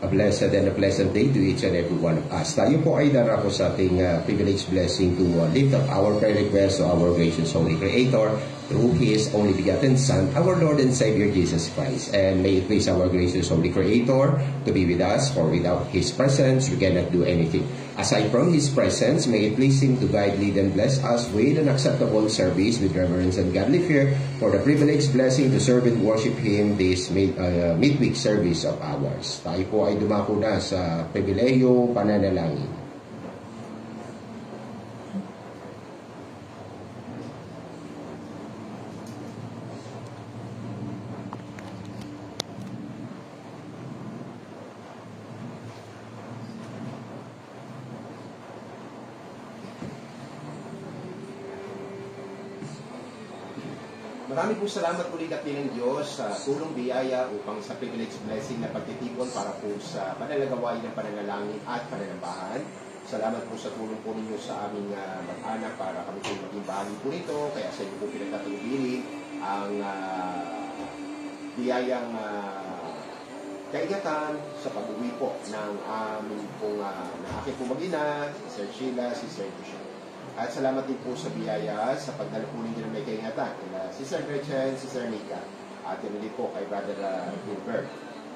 a blessed and a pleasant day to each and every one of us. Tayo po ay darako sa ating privileged blessing to lift up our prayer request to our gracious Holy Creator through His only begotten Son, our Lord and Savior Jesus Christ. And may it please our gracious Holy Creator to be with us, for without His presence we cannot do anything. Aside from His presence, may it please Him to guide, lead, and bless us with an acceptable service with reverence and godly fear for the privileged blessing to serve and worship Him this midweek service of ours. Tayo po ay dumako na sa pribileyo pananalangin. Marami po salamat ulit at ng Diyos sa tulong biyaya upang sa privilege blessing na pagtitipon para po sa panalagawain ng pananalangin at pananambahan. Salamat po sa tulong po ninyo sa aming mag-anak para kami po maging bahagi po nito. Kaya sa inyo po pinagtatagbilin ang biyayang kaigatan sa pag-uwi po ng aming pong aking po mag-ina, si Sir Sheila, si Sir Bishop. At salamat din po sa biyaya sa pagdala po ninyo ng may kaingatan kina si Sir Gretchen, si Sir Nika, at yun din po kay Brother Gilbert.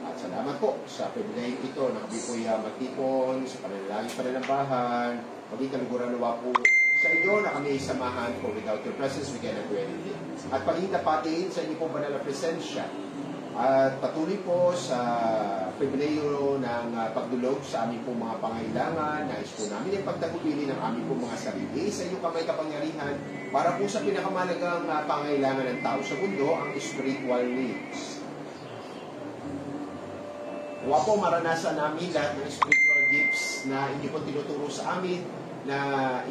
At salamat po sa privilege ito na kami po magtipon sa pananalangin pananambahan, maging kaliguran nawa po sa inyo na kami samahan po. Without your presence we cannot do anything. At paghindapatin sa inyo po banal na presensya at patuloy po sa pribileyo ng pagdulog sa aming pong mga pangailangan. Nais po namin ang pagtagubili ng aming pong mga sarili sa inyong kamay kapangyarihan para po sa pinakamalagang pangailangan ng tao sa mundo, ang spiritual needs. Huwag po maranasan namin lahat ng spiritual gifts na inyo po tinuturo sa amin na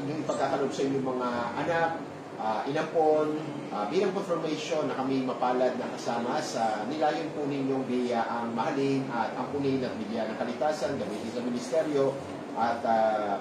inyong ipagkakalob sa inyong mga anak, inampon, bilang confirmation na kami mapalad na kasama sa nilayon po ninyong biya ang mahalin at ampunin at bigyan ng kalitasan, gamitin sa ministeryo at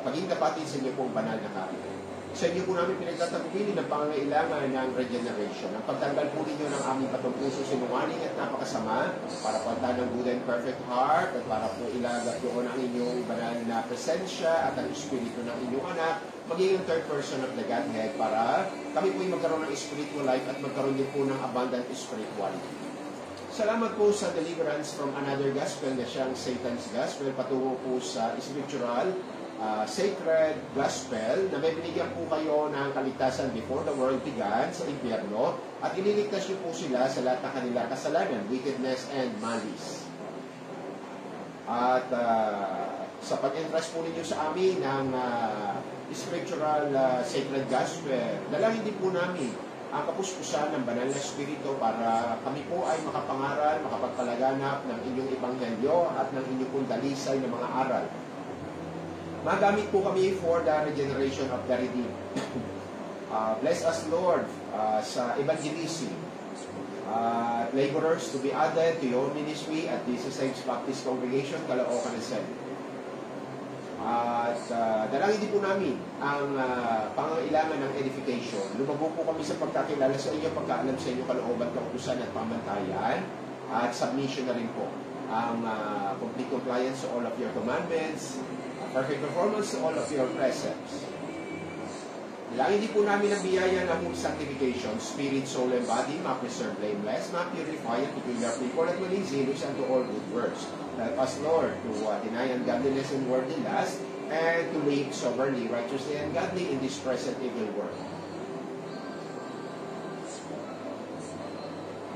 paging dapatin sa inyo pong banal na karya. Sa inyo po namin pinagtatagubili ng pangangailangan ng regeneration, ang pagtanggal po ninyo ng aming patong puso sinungaling at napakasama para pagtan ng good and perfect heart at para po ilagat doon ang inyong banal na presensya at ang espiritu ng inyong anak, magiging third person of the Godhead para kami po ay magkaroon ng spiritual life at magkaroon din po ng abundant spirituality. Salamat po sa deliverance from another gospel na siyang Satan's gospel patungo po sa scriptural sacred gospel na may binigyan po kayo ng kaligtasan before the world began sa impyerno at ililigtas niyo po sila sa lahat ng kanilang kasalanan, wickedness and malice. At sa pag-entrust po ninyo sa amin ng scriptural sacred gospel, dalangin din po namin ang kapuspusan ng banal na espiritu para kami po ay makapangaral, makapagpalaganap ng inyong ebanghelyo at ng inyong pong dalisay ng mga aral. Magamit po kami for the regeneration of the redeemed. Bless us, Lord, sa evangelism. Laborers to be added to your ministry at this Saints Baptist Congregation, Caloocan and Sen. At dalangin din po namin ang pangangailangan ng edification. Lumago po kami sa pagkakilala sa inyo, pagkaalam sa inyo kalooban, kautusan at pamantayan. At submission na rin po ang complete compliance to all of your commandments, perfect performance to all of your precepts. Dalangin din po namin ang biyaya ng whole sanctification, spirit, soul, and body, ma-preserve blameless, ma-purify at peculiar people at willing zealous unto all good works. Help us, Lord, to deny ungodliness and worldly lust, and to live soberly, righteously, and godly in this present evil world.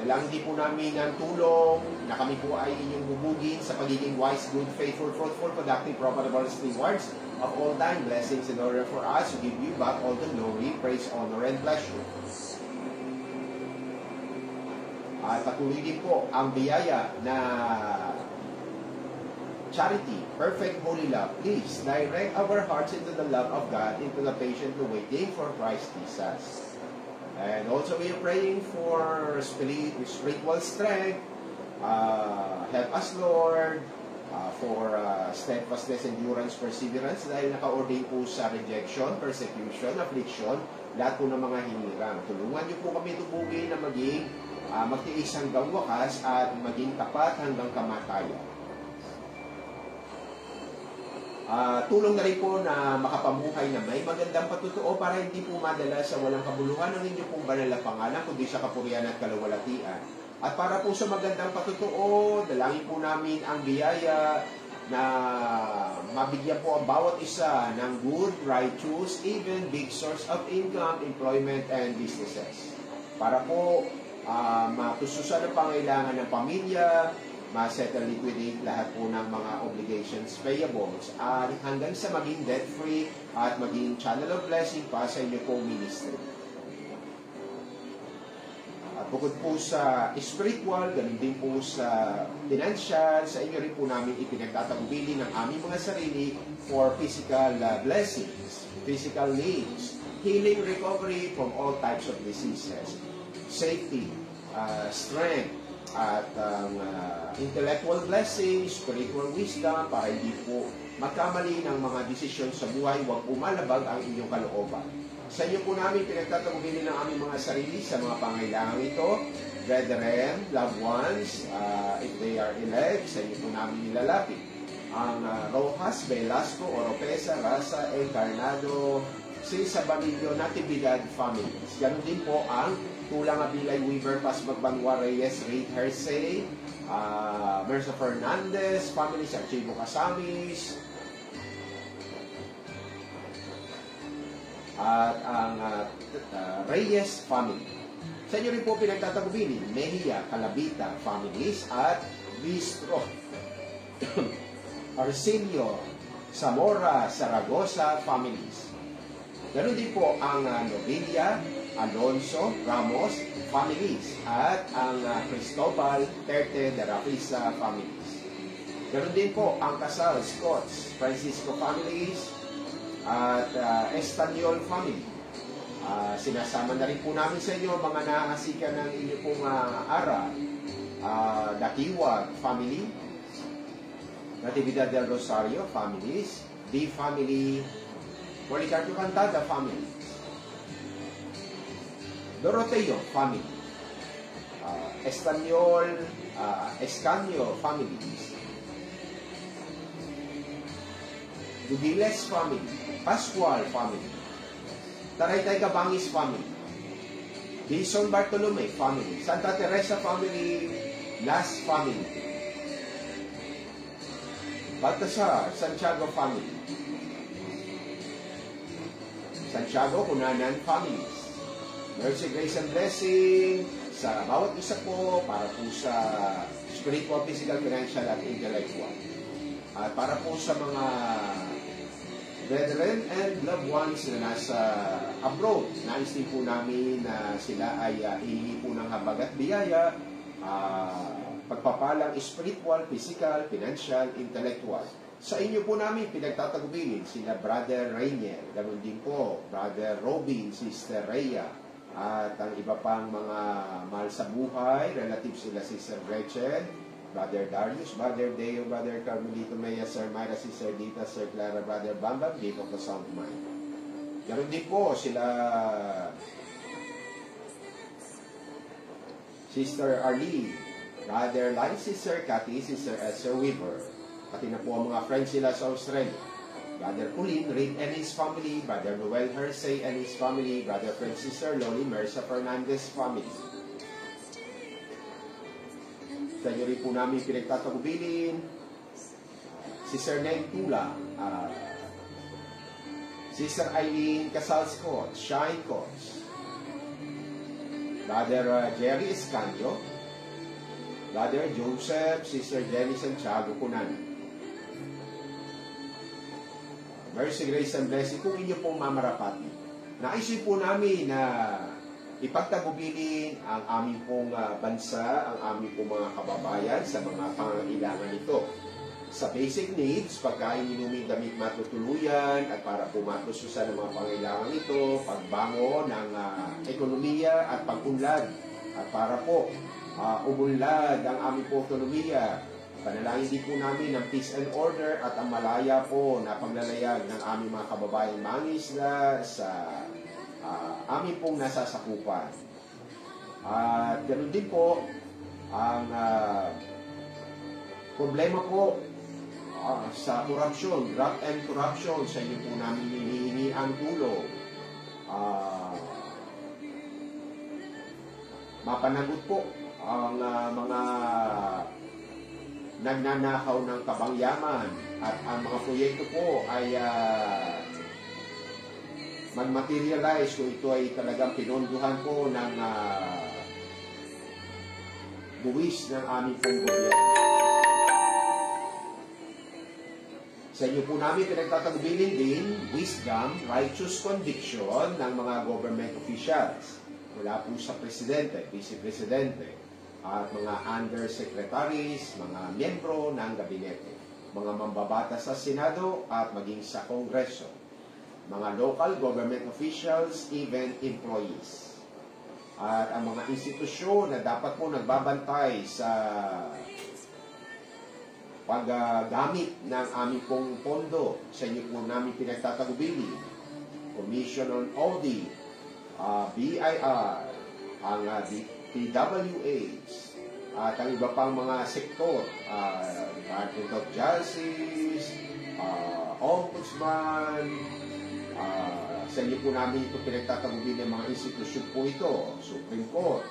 Dalangin din po namin ng tulong na kami po ay inyong bubugin sa pagiging wise, good, faithful, fruitful, productive, profitable stewards of all time blessings in order for us to give you back all the glory, praise, honor, and pleasure. At patuloy din po ang biyaya na charity, perfect holy love. Please direct our hearts into the love of God, into the patiently waiting for Christ Jesus. And also we are praying for spiritual strength. Help us, Lord, for steadfastness, endurance, perseverance dahil naka-ordain po sa rejection, persecution, affliction, lahat po ng mga hinirang. Tulungan niyo po kami tubugin na maging magtiis hanggang wakas at maging tapat hanggang kamatayan. Tulong na rin po na makapamuhay na may magandang patutuo para hindi po madala sa walang kabuluhan ng inyo pong banal na pangalan, kundi sa kapurihan at kaluwalhatian. At para po sa magandang patutuo, dalangin po namin ang biyaya na mabigyan po ang bawat isa ng good, righteous, even big source of income, employment, and businesses. Para po matustusan ang pangailangan ng pamilya, ma-settle liquidate lahat po ng mga obligations payables at hanggang sa maging debt-free at maging channel of blessing pa sa inyo pong ministry. At bukod po sa spiritual, ganun din po sa financial, sa inyo rin po namin ipinagtatagubilin ng aming mga sarili for physical blessings, physical needs, healing, recovery from all types of diseases, safety, strength, at intellectual blessings, spiritual wisdom, para hindi po magkamali ng mga desisyon sa buhay, huwag pumalabag ang inyong kalooban. Sa inyo po namin pinagtatagubilin ng aming mga sarili sa mga pangailangan ito, brethren, loved ones, if they are elect, sa inyo po namin nilalapit. Ang Rojas, Velasco, Oropesa, Rasa, Encarnado, Cisa Banillo, Natividad families. Ganun din po ang Tulang Abilay, Weaver, Paz Magbanwa, Reyes, Reid Hersey, Mersa Fernandez, families, Archivo Casamis, at ang Reyes family. Sa inyo rin po pinagtatagubilin, Mejia, Calabita families, at Bistro, Arsenio, Zamora, Saragosa families. Ganon din po ang Novilla, Alonso, Ramos families, at ang Cristobal, Terte, de Rapisa families. Ganon din po ang Casal, Scots, Francisco families, at Estanyol family. Sinasama na rin po namin sa inyo mga nakakasika ng inyo pong aral. Dakiwag family, Natividad del Rosario families, D family, Policarpio Cantada family, Doroteo family, Estanyol, Escanio families, Dubiles family, Pascual family, Taraytay Cabangis family, Dison Bartolome family, Santa Teresa family, Las family, Baltasar, Santiago family, Santiago Cunanan families. Mercy, grace, and blessing sa bawat isa po para po sa spiritual, physical, financial, at intellectual. At para po sa mga brethren and loved ones na nasa abroad, nais din po namin na sila ay hihingi po ng habag at biyaya, pagpapalang spiritual, physical, financial, intellectual. Sa inyo po namin pinagtatagubilin sila Brother Rainier, ganoon din po Brother Robin, Sister Rhea, at ang iba pang mga mahal sa buhay, relatives sila Sister Gretchen, Brother Darius, Brother Deo, Brother Carmelito Maya, Sir Myra, Sister Dita, Sir Clara, Brother Bambam, Gift of the Sound Mind. Ganoon din po sila Sister Arlie, Brother Lai, Sister Cathy, Sister Esther Weaver, pati na po ang mga friends sila sa Australia. Brother Colin, Reid and his family, Brother Noel Hersey and his family, Brother Francis, Sister Loli, Mersa Fernandez family. Sa inyo rin po namin pinagtatagubilin, Sister Neng Tula, Sister Eileen Casal Scott, Shine Coats, Brother Jerry Escanio, Brother Joseph, Sister Jenny Santiago Cunan. Mercy, grace, and blessing kung inyo pong mamarapati. Naisip po namin na ipagtagubilin ang aming pong bansa, ang aming pong mga kababayan sa mga pangangailangan nito. Sa basic needs, pagkain, inuming, damit, matutuluyan, at para po matususan ang mga pangailangan nito, pagbango ng ekonomiya at pag-unlad. At para po umulad ang aming po ekonomiya, panalangin din po namin ng peace and order at ang malaya po na paglalayag ng aming mga kababayan mangisda sa aming pong nasasakupan. At ganoon din po ang problema po sa korupsyon, graft and corruption, sa inyo po namin hinihingi ang tulong. Mapanagot po ang mga nagnanakaw ng kabangyaman at ang mga proyekto po ay mag-materialize kung ito ay talagang pinonduhan po ng buwis ng aming pong gobyerno. Sa inyo po namin pinagtatagubilin din wisdom, righteous conviction ng mga government officials mula po sa presidente, vice-presidente, at mga undersecretaries, mga miyembro ng gabinete, mga mambabatas sa Senado at maging sa Kongreso, mga local government officials, even employees, at ang mga institusyon na dapat po nagbabantay sa paggamit ng aming pong pondo. Sa inyo po namin pinagtatagubili, Commission on Audit, BIR, ang PWH, at ang iba pang mga sektor, Department of Justice, Ombudsman. Sa inyo po namin ito pinagtatagubili ng mga institusyon po ito, Supreme Court,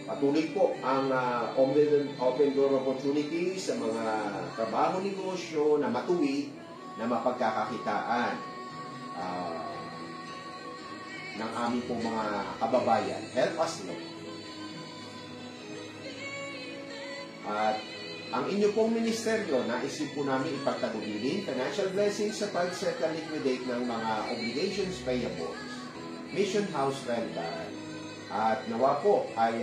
patuloy po ang open door opportunity sa mga trabaho, negosyo na matuwid na mapagkakakitaan ng aming pong mga kababayan. Help us, Lord. At ang inyo pong ministeryo, naisip po namin ipagtagubilin financial blessings sa pag-settle liquidate ng mga obligations payables, mission house rental, at nawa po ay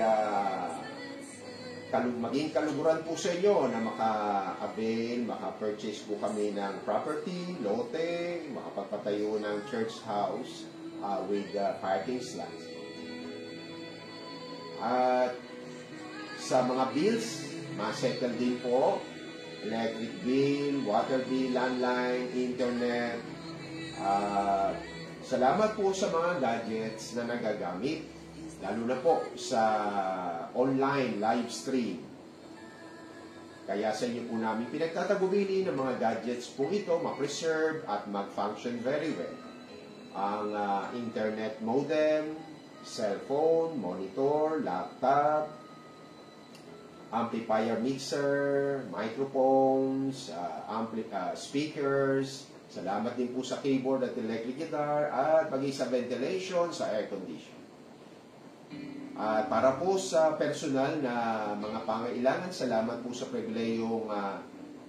maging kaluguran po sa inyo na maka-avail, maka-purchase po kami ng property, lote, makapagpatayo ng church house with parking slots. At sa mga bills, ma-settle din po, electric bill, water bill, landline, internet. Salamat po sa mga gadgets na nagagamit, lalo na po sa online live stream. Kaya sa inyo po namin pinagtatagubili ng mga gadgets po ito ma-preserve at mag-function very well. Ang internet modem, cellphone, monitor, laptop, amplifier mixer, microphones, speakers. Salamat din po sa keyboard at electric guitar at maging sa ventilation, sa air condition. At para po sa personal na mga pangailangan, salamat po sa pribilehiyong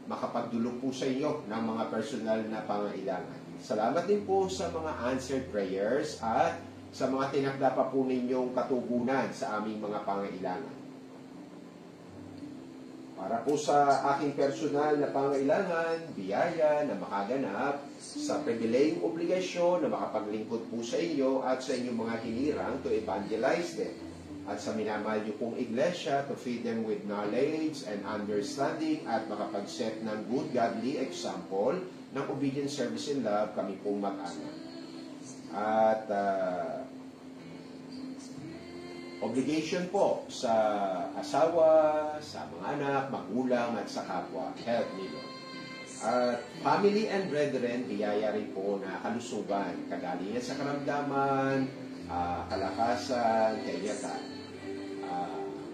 makapagdulog po sa inyo ng mga personal na pangailangan. Salamat din po sa mga answered prayers at sa mga tinakda pa po ninyong katugunan sa aming mga pangailangan. Para po sa aking personal na pangailangan, biyaya na makaganap sa pribilehiyong obligasyon na makapaglingkod po sa inyo at sa inyong mga hinirang to evangelize them. At sa minamahal niyo pong iglesia, to feed them with knowledge and understanding at makapag-set ng good godly example ng obedience, service, and love, kami pong mag-anak. At obligation po sa asawa, sa mga anak, magulang, at sa kapwa. Help me, Lord. At family and brethren, biyaya rin po na kalusugan, kagalingan sa karamdaman, kalakasan, kaingatan.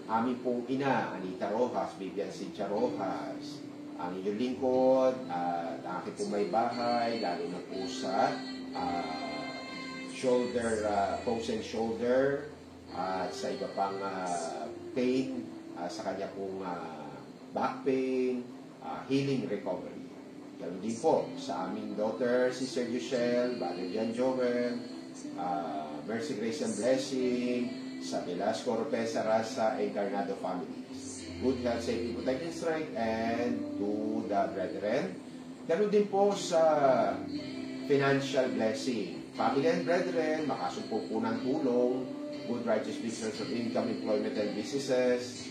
Aming pong ina, Anita Rojas, Vivian Cynthia Rojas, ang inyong lingkod, at aking pong may bahay, lalo na po sa shoulder, pose and shoulder, at sa iba pang pain, sa kanya pong back pain, healing recovery. Ganun din po sa aming daughter, Sister Yushel, Brother Jan Joel, Mercy, Grace, and Blessing, sa Velasco, Oropesa, Rasa, Encarnado families. Good health, safety, protection, strength, and to the brethren. Ganun din po sa financial blessing. Family and brethren, makasumpo po ng tulong, good righteous business of income, employment, and businesses,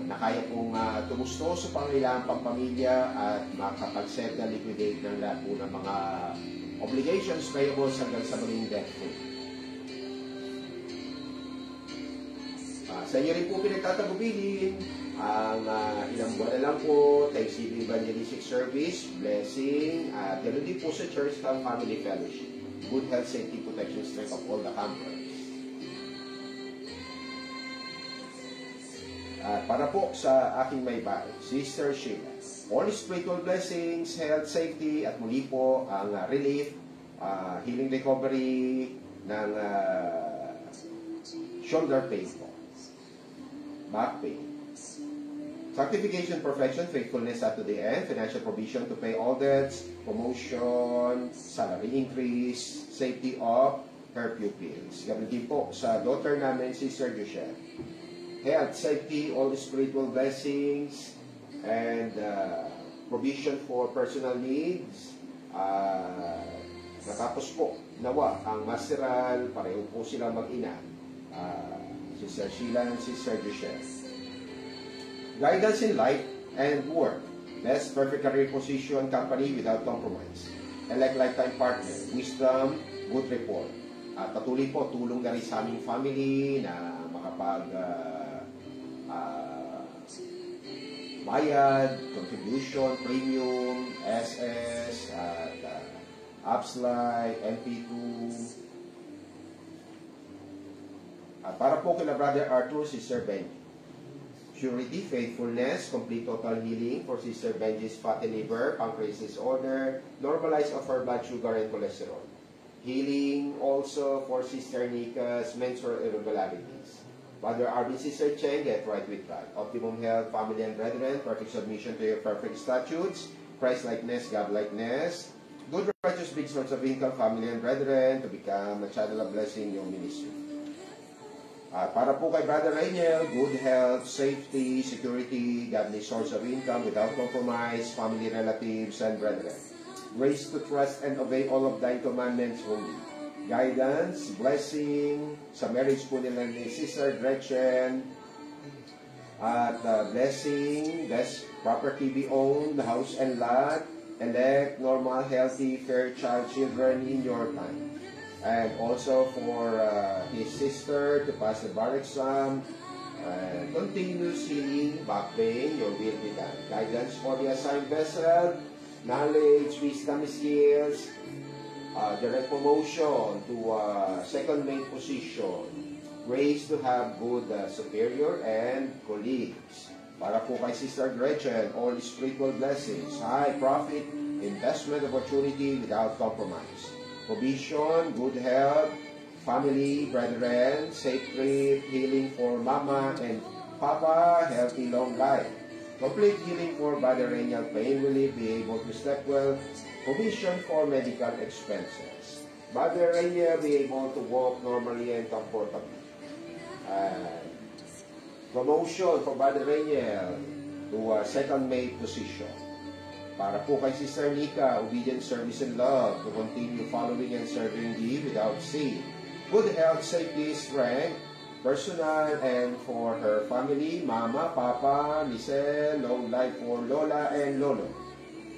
na kaya pong tumusto sa pangailangan pampamilya at makapag-settle, liquidate ng lahat po ng mga obligations, payables hanggang sa maging debt-free. Sa inyo rin po pinagtatagubilin ang ilang buwan na lang po, Thanksgiving Evangelistic Service, Blessing, at ganoon din po sa Churchtown Family Fellowship. Good health, safety, protection, strength of all the campers. At para po sa aking may bahay, Sister Sheila, all spiritual blessings, health, safety, at muli po ang relief, healing recovery ng shoulder pain po, back pain. Sanctification, perfection, faithfulness up to the end, financial provision to pay all debts, promotion, salary increase, safety of her pupils. Ganun din po sa daughter namin, Sister Joshelle. Health, safety, all spiritual blessings, and provision for personal needs. Natapos po, nawa, ang masteral, pareho po sila mag-ina. Sister Sheila and Sister Joshelle. Guidance in life and work. Best perfect career position, company without compromise. Elect lifetime partner. Wisdom, good report. At patuloy po, tulong na rin sa aming family na makapag bayad, contribution, premium, SS, at Upslide, MP2. At para po kina Brother Arthur, Sister Benji. Purity, faithfulness, complete total healing for Sister Benji's fatty liver, pancreas disorder, normalize of her blood sugar and cholesterol. Healing also for Sister Nika's menstrual irregularities. Brother Arvin, Sister Cheng, get right with God. Optimum health, family and brethren, perfect submission to your perfect statutes, Christ-likeness, God-likeness, good righteous big source of income, family and brethren, to become a channel of blessing in your ministry. Para po kay Brother Rainiel, good health, safety, security, godly source of income without compromise, family, relatives, and brethren. Grace to trust and obey all of thy commandments only. Guidance, blessing, sa marriage po nila ni Sister Gretchen, at blessing, best property be owned, house and lot, elect, normal, healthy, fair child, children in your time. And also for his sister to pass the bar exam, continuous healing, back pain, your will be done. Guidance for the assigned vessel, knowledge, wisdom, skills, direct promotion to second main position, grace to have good superior and colleagues. Para po kay Sister Gretchen, all spiritual blessings, high profit, investment opportunity without compromise. Provision, good health, family, brethren, safe trip, healing for mama and papa, healthy long life. Complete healing for Brother Rainiel, pain relief, be able to step well, provision for medical expenses. Brother Rainiel, be able to walk normally and comfortably. Promotion for Brother Rainiel to second mate position. Para po kay Sister Nika, obedient service and love to continue following and serving thee without sin. Good health, safety, strength, personal and for her family, Mama, Papa, Lisel, long life for Lola and Lolo.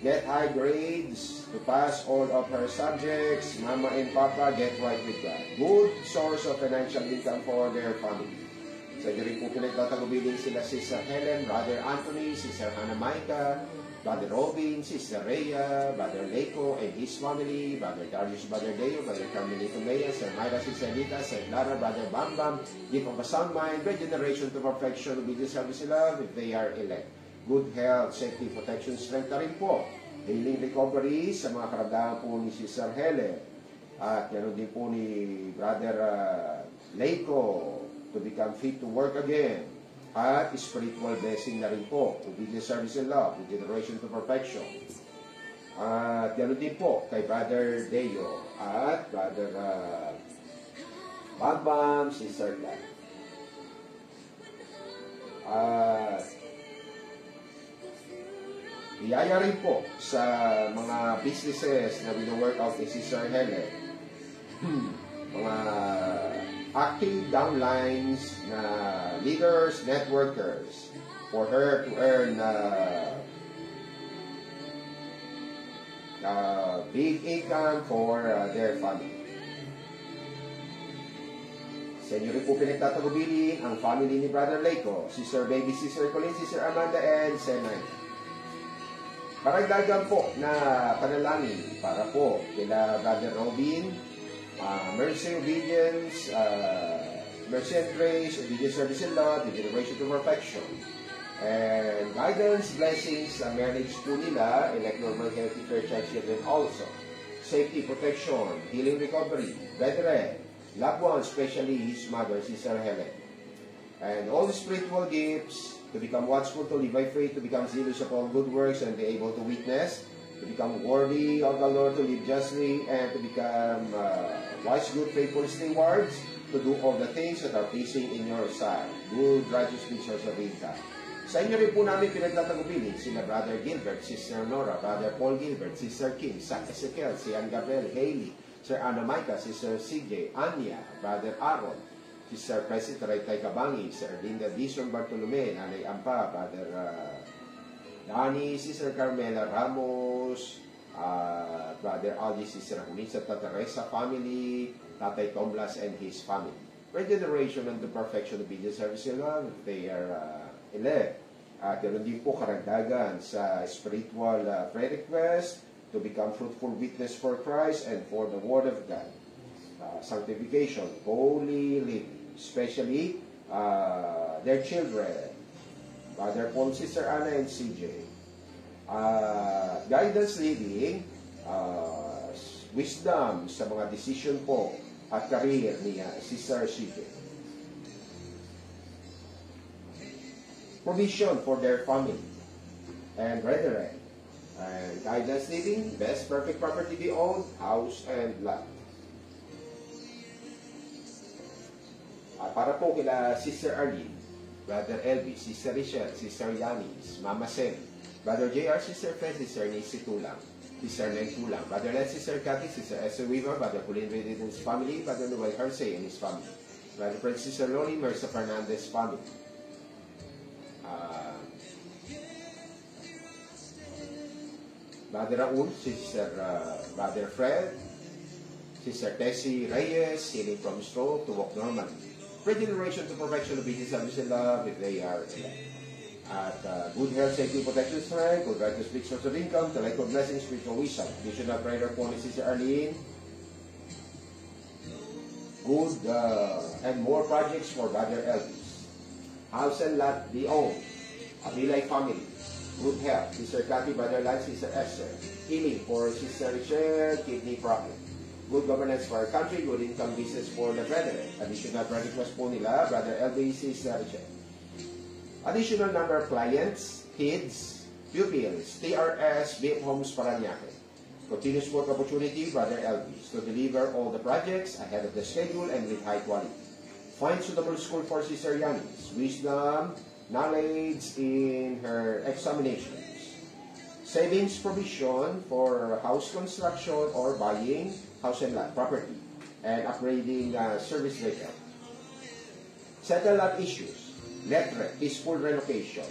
Get high grades to pass all of her subjects. Mama and Papa, get right with God. Good source of financial income for their family. Sa rin po pinagtatagubilin sila Sister Helen, Brother Anthony, Sister Hannah Maika, Brother Robin, Sister Rhea, Brother Leiko and his family, Brother Darius, Brother Deo, Brother Carmelito Mea, Sir Myra, Sister Rita, Sir Lara, Brother Bam Bam, gift of a sound mind, regeneration to perfection, obedience, service, and love, if they are elect. Good health, safety, protection, strength na rin po. Healing recovery sa mga karamdaman po ni Sister Helen. At yan din po ni Brother Leiko to become fit to work again. At spiritual blessing na rin po, obedience, service, and love, regeneration to perfection. At gano'n din po kay Brother Deo at Brother Bam Bam, Sister Glenn. At biyaya rin po sa mga businesses na wino-work out ni Sister Helen. Mga active downlines na leaders, networkers, for her to earn big income for their family. Sa inyo rin po pinagtatagubilin ang family ni Brother Leiko, Sister Baby, Sister Colleen, Sister Amanda, and Senay. Karagdagan po na panalangin para po kila Brother Robin, mercy, obedience, mercy and grace, obedience, service and love, the generation to perfection. And guidance, blessings, marriage po nila, elect normal, healthy, fair child children also. Safety, protection, healing, recovery, brethren, loved ones, especially his mother, Sister Helen. And all the spiritual gifts, to become watchful, to live by faith, to become zealous upon good works, and be able to witness, to become worthy of the Lord, to live justly, and to become wise, good, faithful stewards, to do all the things that are pleasing in your sight. Good, righteous creatures of God. Sa inyo rin po namin pinagtatagubilin sila Brother Gilbert, Sister Nora, Brother Paul Gilbert, Sister Kim, Sak Ezekiel, si Ann Gabriel, Haley, Sir Anna Maika, Sister CJ, Anya, Brother Aaron, Sister President Raytay Kabangi, Sir Linda Dizon Bartolome, Nanay Ampa, Brother Dani, Sister Carmela Ramos, Brother Aldi, Sister Julissa, Tata Teresa family, Tatay Tomlas and his family. Regeneration and the perfection of obedience, service and love, they are elect. Meron din po karagdagan sa spiritual prayer request, to become fruitful witness for Christ and for the Word of God. Sanctification, holy living, especially their children, Brother Paul, Sister Anna, and CJ. Guidance leading, wisdom sa mga decision po at career ni Sister CJ. Provision for their family and brethren. And guidance living, best perfect property be owned, house and lot. Para po kila Sister Arlene, Brother Elvis, Sister Richelle, Sister Yanis, Mama Sen, Brother JR, Sister Fred, Sister Nisi Tulang, Sister Neng Tulang, Brother Len, Sister Cathy, Sister Esther Weaver, Brother Pauline Reddit and his family, Brother Noel Hersey and his family, Brother Prince, Sister Loni, Mercer Fernandez family. Brother Raul, Sister Brother Fred, Sister Tessie Reyes, healing from stroke to walk normally. Regeneration to perfection, obedience, service, and love, if they are elect. At good health, safety, protection, strength, good right to speak, source of income, the light of blessings, spiritual wisdom. Additional prayer po ni Sister Arlene. Good and more projects for Brother Elvis. House and lot be owned. Abilay family. Good health, Sister Cathy, Brother Lance, Sister Esther. Healing for Sister Richelle, kidney problem. Good governance for our country, good income business for the brethren. Additional prayer request po nila, Brother Elvis, Sister Richelle. Additional number of clients, kids, pupils, TRS, BM Homes Paranaque. Continuous work opportunity, Brother Elvis, to deliver all the projects ahead of the schedule and with high quality. Find suitable school for Sister Yanis. Wisdom, knowledge in her examinations. Savings provision for house construction or buying house and lot property and upgrading service vehicle. Settle lot issues. Letre, peaceful relocation.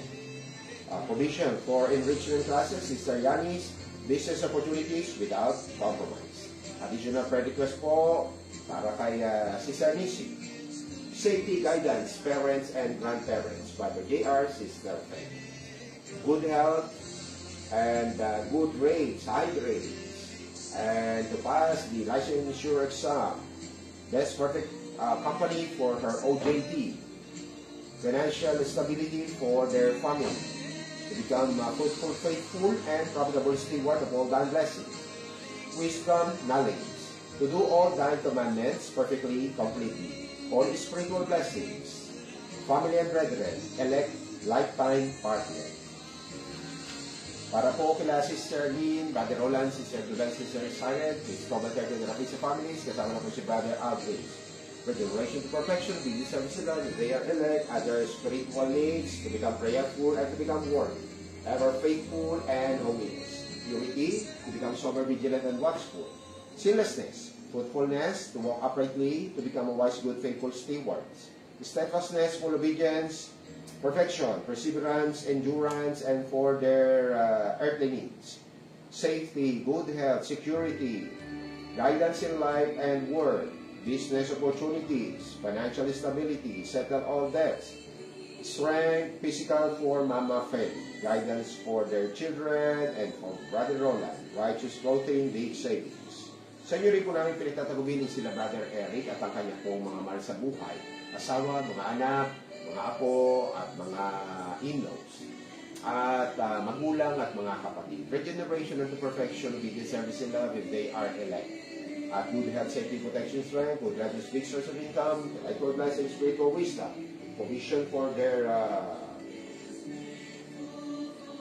Provision for enrichment classes, Sister Yanis, business opportunities without compromise. Additional prayer request po para kay Sister Nisi. Safety guidance, parents and grandparents, Brother JR, Sister Faith. Good health and good grades, high grades, and to pass the licensure exam. Best perfect company for her OJT. Financial stability for their family. To become fruitful, faithful, and profitable steward of all thine blessings. Wisdom, knowledge. To do all thine commandments perfectly, completely. All spiritual blessings, family and brethren, elect lifetime partner. Para po kila Sister Lynn, Brother Roland, Sister Dulan, Sister Silent, Sister Thomas Kevin, and Apisa families, kasama na po si Brother Aldridge. Regeneration to perfection, be service to God, if they are elect, other spiritual needs, to become prayerful and to become worthy, ever faithful and holiness. Purity, to become sober, vigilant, and watchful. Sinlessness, fruitfulness, to walk uprightly, to become a wise, good, faithful stewards. Steadfastness, full obedience, perfection, perseverance, endurance, and for their earthly needs. Safety, good health, security, guidance in life and word, business opportunities, financial stability, settle all debts, strength, physical for Mama Faye, guidance for their children and for Brother Roland, righteous clothing, big savings. Sa inyo rin po namin pinagtatagubilin sila Brother Eric at ang kanya pong mga mahal sa buhay, asawa, mga anak, mga apo, at mga in-laws, at magulang at mga kapatid. Regeneration unto perfection, obedience, service, and love if they are elect. At good health, safety, protection, strength, good graduate, big source of income, equal blessing, spiritual wisdom, provision for their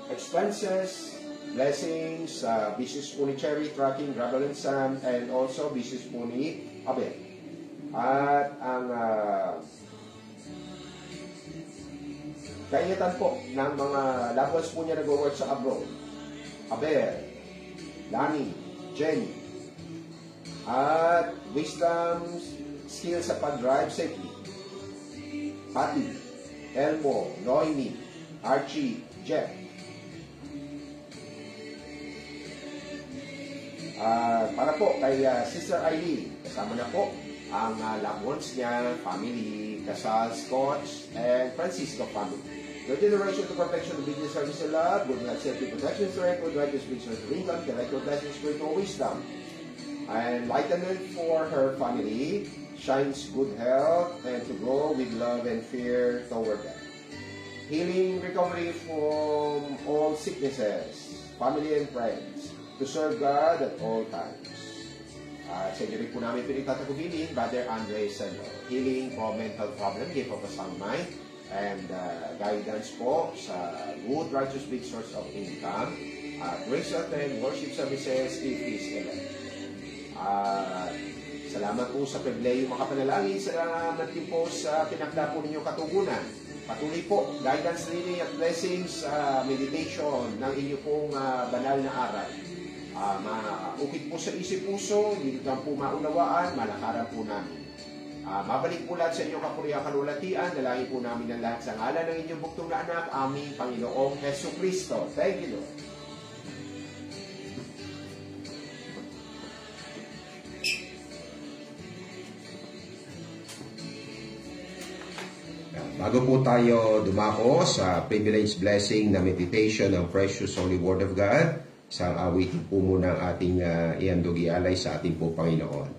expenses, blessings, business po ni Cherry, Trucking, Gravel and Sand, and also business po ni Abel. At ang kaingatan po ng mga loved ones po niya nag-work sa abroad. Abel, Lani, Jenny, at wisdom, skills sa pag-drive safely. Patty, Elmo, Noemi, Archie, Jeff. Para po kay Sister Eileen, kasama na po ang loved ones niya, family, Casal, Scotch, and Francisco family. Your generation to perfection, obedience, service, and love, good health, safety, protection, strength, good righteous, big source of income, character, blessing, spiritual wisdom, enlightenment for her family, shines good health, and to grow with love and fear toward them. Healing, recovery from all sicknesses, family and friends, to serve God at all times. Sa inyo rin po namin pinagtatagubilin, Brother Andre Sendo. Healing from mental problem, gift of a sound mind, and guidance po sa good, righteous, big source of income, grace and worship services if is elect. Salamat po sa pribileyo makapanalangin. Salamat din po sa tinakda po ninyong katugunan. Patuloy po, guidance, leading at blessings, meditation ng inyo pong banal na aral. Maukit po sa isip puso, hindi lang po maunawaan, malakaran po namin. Mabalik po lahat sa inyong kapuriang kalulatian, dalangin po namin ang lahat sa ngalan ng inyong buktong na anak, aming Panginoong Hesus Kristo. Thank you, Lord. Bago po tayo dumako sa privilege blessing na meditation ng precious Holy Word of God, isang awitin po muna ang ating ihandog-ialay sa ating po Panginoon.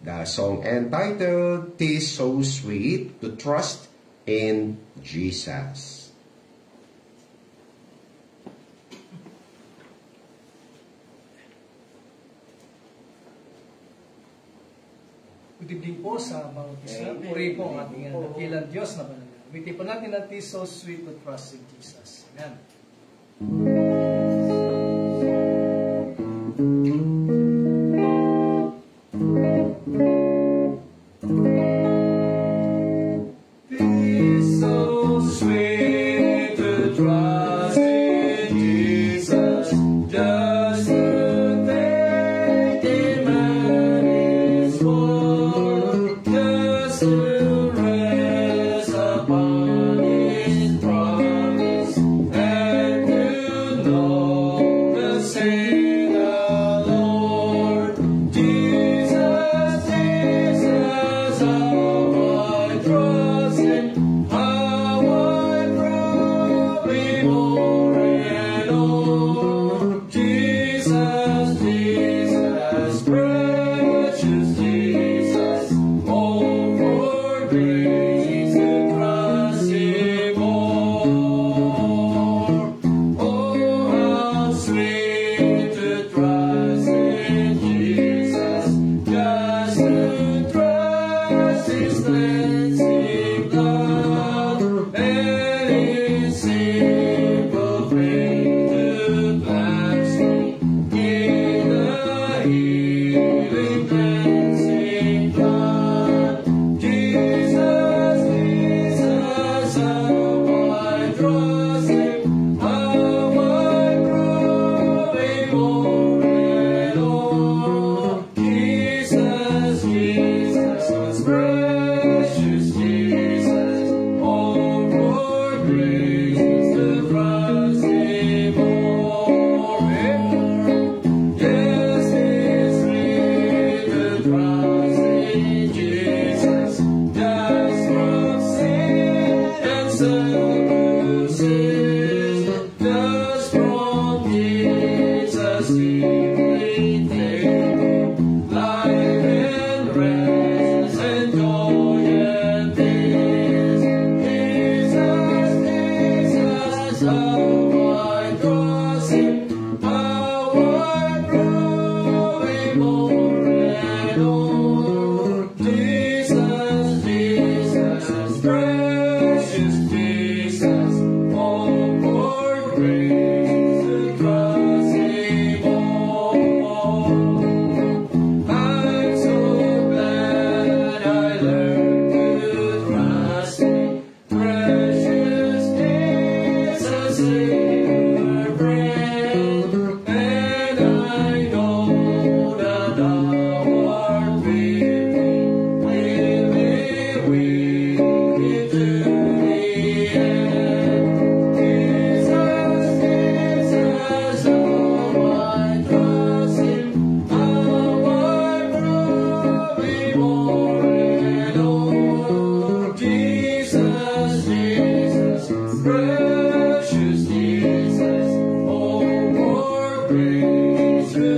The song entitled, "'Tis So Sweet to Trust in Jesus." Good evening po sa bawat isa. Puri po ang ating dakilang Diyos na banal. Witi po natin na "'Tis so sweet to trust in Jesus." Amen. "'Tis so sweet to trust in Jesus, just to take Him at His word, just to rest upon His promise and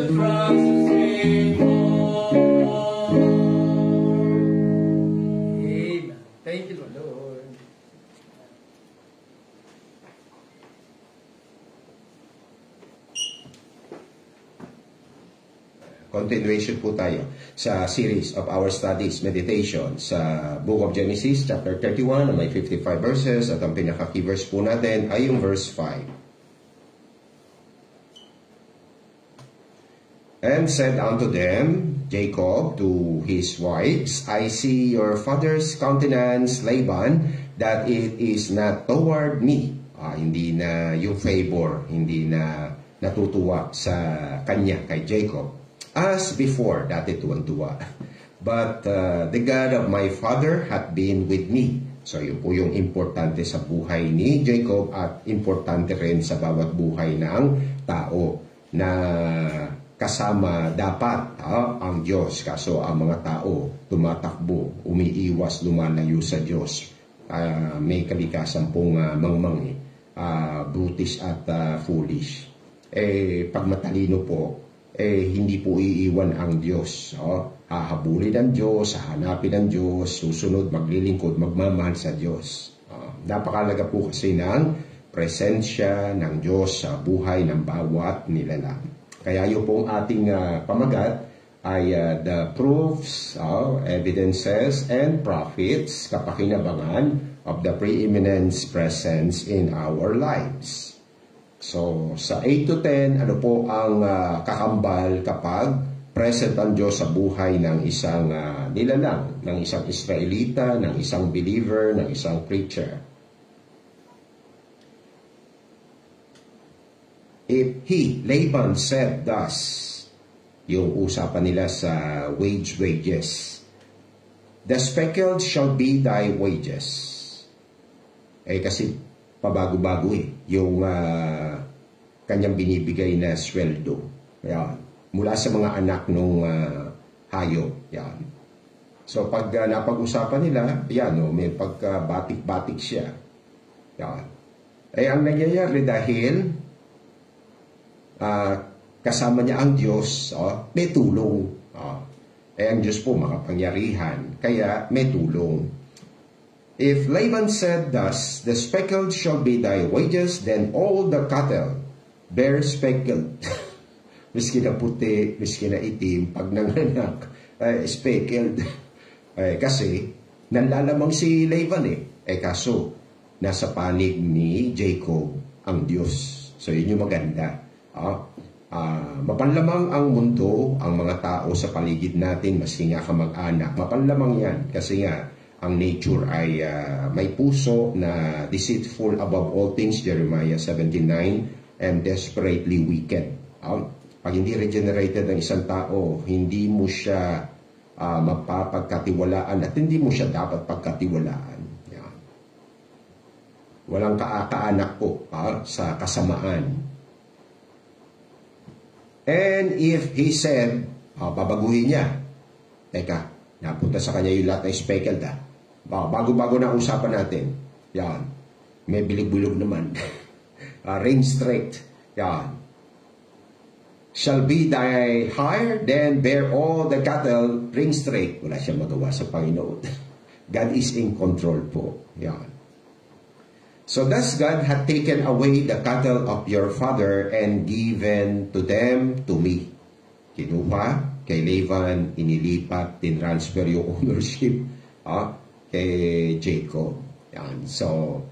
Amen. Thank you, Lord. Continuation po tayo sa series of our studies, meditation sa Book of Genesis, chapter 31, may 55 verses, at ang pinaka-key verse po natin ay yung verse 5. And said unto them, Jacob to his wives, I see your father's countenance, Laban, that it is not toward me. Hindi na yung favor, hindi na natutuwa sa kanya, kay Jacob. As before, dati tuwan-tuwa. But the God of my father hath been with me. So yun po yung importante sa buhay ni Jacob at importante rin sa bawat buhay ng tao na kasama dapat ang Diyos. Kaso ang mga tao tumatakbo, umiiwas, lumalayo sa Diyos. May kalikasan pong mangmang, brutish at foolish. Pag matalino po, hindi po iiwan ang Diyos. Hahabulin ang Diyos, hahanapin ang Diyos, susunod, maglilingkod, magmamahal sa Diyos. Napakalaga po kasi ng presensya ng Diyos sa buhay ng bawat nilalang. Kaya yung pong ating pamagat ay the proofs, evidences, and profits, kapakinabangan of the preeminence presence in our lives. So, sa 8 to 10, ano po ang kakambal kapag present ang Diyos sa buhay ng isang nilalang, ng isang Israelita, ng isang believer, ng isang preacher? If he, Laban, said thus, yung usapan nila sa wages, the speckled shall be thy wages. Kasi pabago-bago yung kanyang binibigay na sweldo. Yan. Mula sa mga anak nung hayop. Yan. So pag napag-usapan nila, may pagkabatik-batik siya. Yan. Ang nangyayari dahil kasama niya ang Diyos, may tulong. Ang Diyos po makapangyarihan, kaya may tulong. If Laban said thus, the speckled shall be thy wages, then all the cattle bear speckled. Miski na puti, miski na itim, pag nanganak, speckled. Kasi, nanlalamang si Laban kaso, nasa panig ni Jacob ang Diyos. So, yun yung maganda. Mapanlamang ang mundo, ang mga tao sa paligid natin, maski nga kamag-anak. Mapanlamang yan, kasi nga, ang nature ay may puso na deceitful above all things, Jeremiah 17:9, and desperately wicked. Pag hindi regenerated ang isang tao, hindi mo siya mapapagkatiwalaan at hindi mo siya dapat pagkatiwalaan. Yan. Walang kaanak po sa kasamaan. And if he said, babaguhin niya, teka, napunta sa kanya yung lahat ng speckled bago-bago na usapan natin. Yan. May bilig-bilog naman. Rain straight. Yan. Shall be thy hire, then bear all the cattle, ring straight. Wala siyang magawa sa Panginoon. God is in control po. Yan. So thus God had taken away the cattle of your father and given to them to me. Kinuha kay Laban, inilipat, tinransfer yung ownership kay Jacob. Yan. So,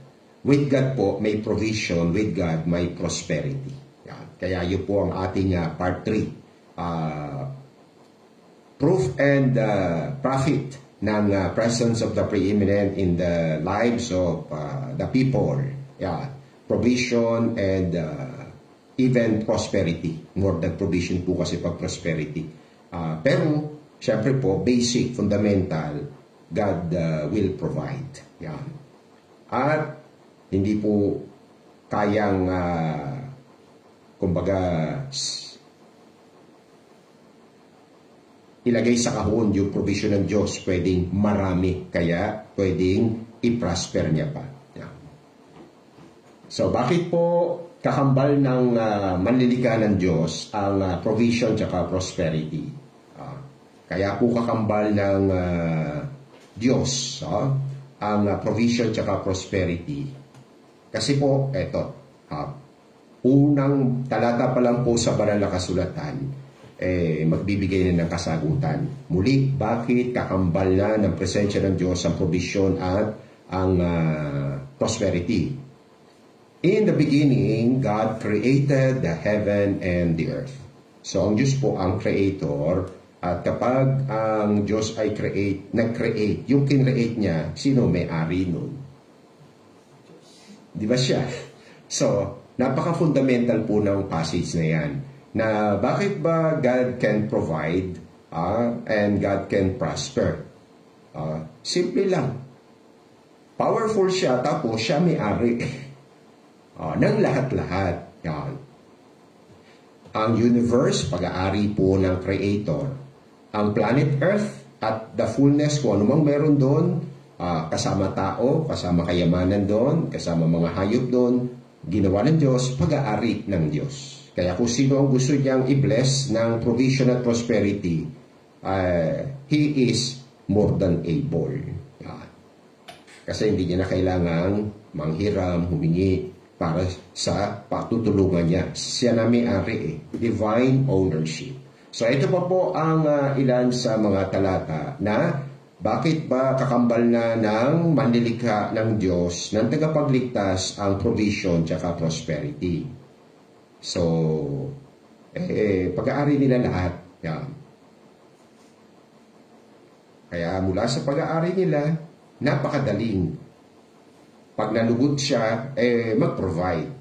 with God po, may provision. With God, may prosperity. Yan. Kaya yun po ang ating part 3. Proof and profit ng presence of the preeminent in the lives of the people. Yan. Provision and even prosperity. More than provision po kasi pag prosperity. Pero, syempre po, basic, fundamental, God will provide. Yan. At hindi po kayang, kumbaga, ilagay sa kahon yung provision ng Diyos. Pwedeng marami, kaya pwedeng i-prosper niya pa. Yan. So, bakit po kakambal ng manlilikha ng Diyos ang provision tsaka prosperity. Kaya po kakambal ng Diyos ang provision tsaka prosperity. Kasi po, unang talata pa lang po sa banal na kasulatan, magbibigay na ng kasagutan. Muli, bakit kakambal na ng presensya ng Diyos ang provision at ang prosperity? In the beginning, God created the heaven and the earth. So, ang Diyos po ang creator. At kapag ang Diyos ay nag-create, yung kin-create niya, sino may-ari nun? Di ba siya? So, napaka-fundamental po ng passage na yan. Na bakit ba God can provide and God can prosper? Simple lang. Powerful siya, tapos siya may-ari. Ng lahat-lahat. Yan. Ang universe, pag-aari po ng Creator. Ang planet Earth at the fullness, kung anumang meron doon, kasama tao, kasama kayamanan doon, kasama mga hayop doon, ginawa ng Diyos, pag-aari ng Diyos. Kaya kung sino ang gusto niyang i-bless ng provision at prosperity, He is more than able. Yan. Kasi hindi niya na kailangang manghiram, humingi, para sa patutulungan niya. Siya na may-ari divine ownership. So ito pa po ang ilan sa mga talata na bakit ba kakambal na ng manlilikha ng Diyos ng tagapagligtas ang provision tsaka prosperity. So, pag-aari nila lahat. Yan. Kaya mula sa pag-aari nila, napakadaling. Pag nalugod siya, mag-provide.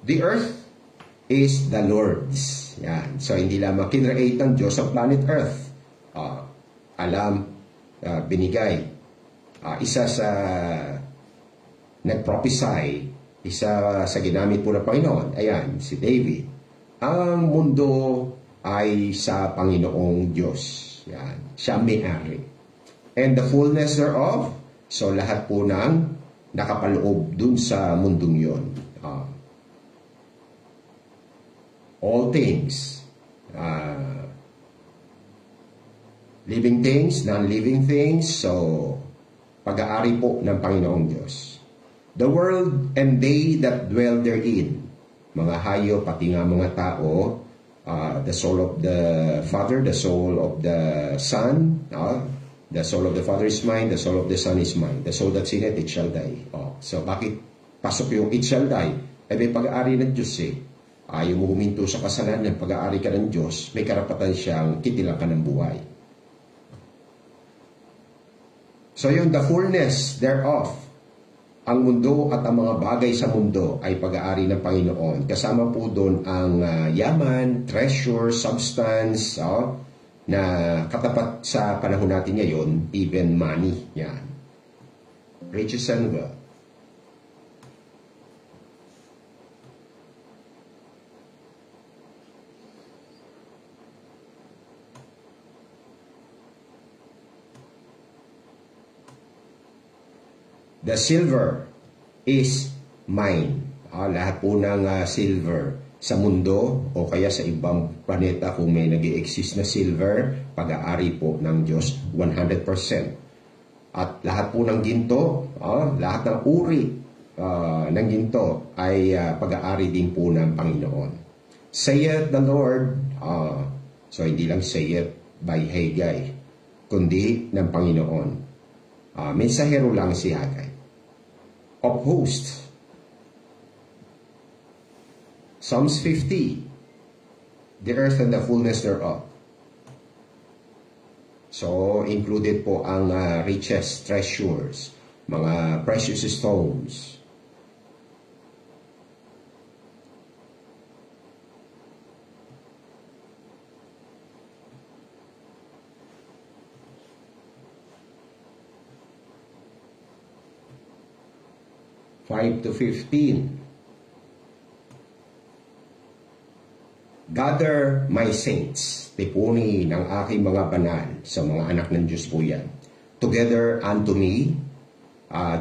The earth is the Lord's. Yan. So, hindi lamang kinreate ng Diyos ang planet Earth. Binigay. Isa sa nag-prophesy, isa sa ginamit po ng Panginoon, ayan, si David. Ang mundo ay sa Panginoong Diyos. Yan. Siya may-ari. And the fullness thereof, so lahat po ng nakapaloob dun sa mundong yon. All things. Living things, non-living things. So, pag-aari po ng Panginoong Diyos. The world and they that dwell therein. Mga hayop, pati nga mga tao, the soul of the Father, the soul of the Son, the soul of the Father is mine, the soul of the Son is mine. The soul that sinneth, it shall die. So bakit pasok yung it shall die? May pag-aari ng Diyos Ayaw mo huminto sa kasalanan, pag-aari ka ng Diyos, may karapatan siyang kitilang ka ng buhay. So yung the fullness thereof, ang mundo at ang mga bagay sa mundo ay pag-aari ng Panginoon. Kasama po doon ang yaman, treasure, substance, na katapat sa panahon natin ngayon, even money. Yan. Riches and wealth. The silver is mine. Lahat po ng silver sa mundo o kaya sa ibang planeta kung may nag-i-exist na silver, pag-aari po ng Diyos 100%. At lahat po ng ginto, lahat ng uri ng ginto ay pag-aari din po ng Panginoon. Saith the Lord, so hindi lang saith by Haggai, kundi ng Panginoon. Mensahero lang si Haggai. Of hosts. Psalms 50. The earth and the fullness thereof. So, included po ang riches, treasures, mga precious stones. to 15. gather my saints, tipuni ng aking mga banal, sa mga anak ng Diyos po yan, together unto me,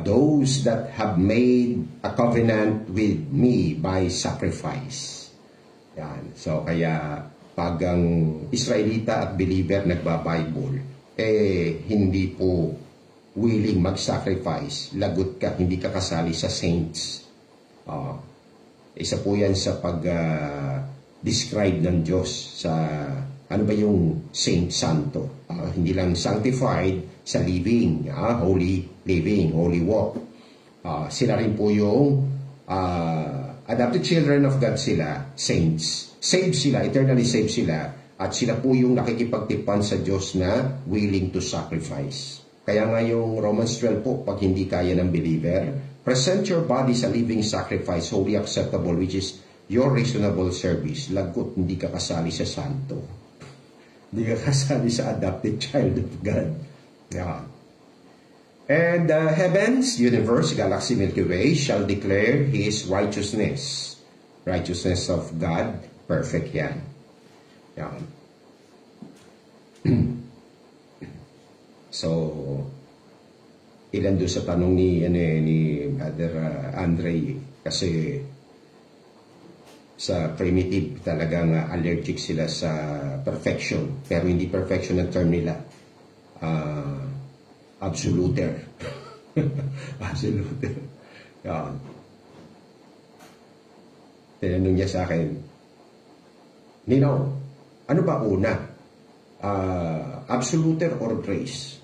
those that have made a covenant with me by sacrifice. Yan. So, kaya pag ang Israelita at believer nagba-Bible, hindi po willing mag-sacrifice, lagot ka, hindi ka kasali sa saints. Isa po yan sa pag-describe ng Diyos sa, ano ba yung saint, santo? Hindi lang sanctified sa living, holy living, holy walk. Sila rin po yung adopted children of God sila, saints. Saved sila, eternally saved sila, at sila po yung nakikipagtipan sa Diyos na willing to sacrifice. Kaya nga yung Romans 12 po, pag hindi kaya ng believer, present your body as a living sacrifice, wholly acceptable, which is your reasonable service. Lagot, hindi ka kasali sa santo. Hindi ka kasali sa adopted child of God. Yeah. And the heavens, universe, galaxy, Milky Way shall declare His righteousness. Righteousness of God, perfect yan. Yan. So, ilan doon sa tanong ni Brother Andre, kasi sa primitive talagang allergic sila sa perfection, pero hindi perfection ang term nila. Absoluter. Absoluter. Yan. Tinanong niya sa akin, Nino, ano ba una? Absoluter or grace?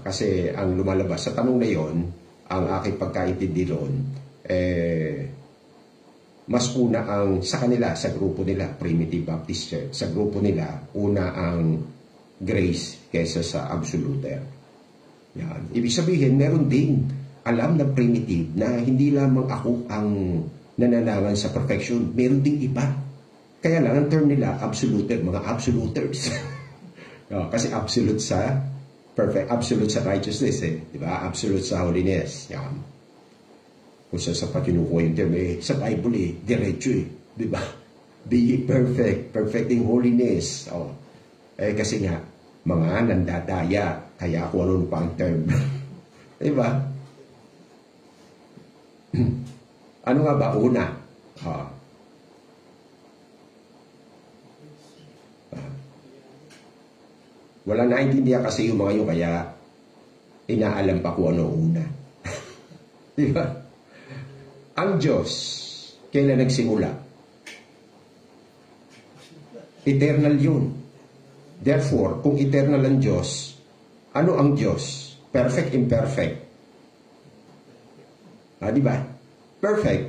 Kasi ang lumalabas sa tanong na yon, ang aking pagkaintindi doon, mas una ang sa kanila, sa grupo nila, Primitive Baptist Church, sa grupo nila, una ang grace kaysa sa absoluter. Yan. Ibig sabihin, meron ding alam ng primitive na hindi lamang ako ang nananangan sa perfection, meron ding iba. Kaya lang, ang term nila, absoluter, mga absoluters. Kasi absolute sa perfect, absolute sa righteousness, di ba? Absolute sa holiness. Yan. Kung sa patinukuha yung term, sa Bible, diretso di ba? Be perfect, perfecting holiness. Kasi nga, mga nandadaya, kaya kung ano pa ang term. Di ba? Ano nga ba una? Wala naintindihan kasi yung mga yun, kaya inaalam pa kung ano una. Di ba? Ang Diyos, kailan nagsimula? Eternal yun. Therefore, kung eternal ang Diyos, ano ang Diyos? Perfect, imperfect. Di ba? Perfect.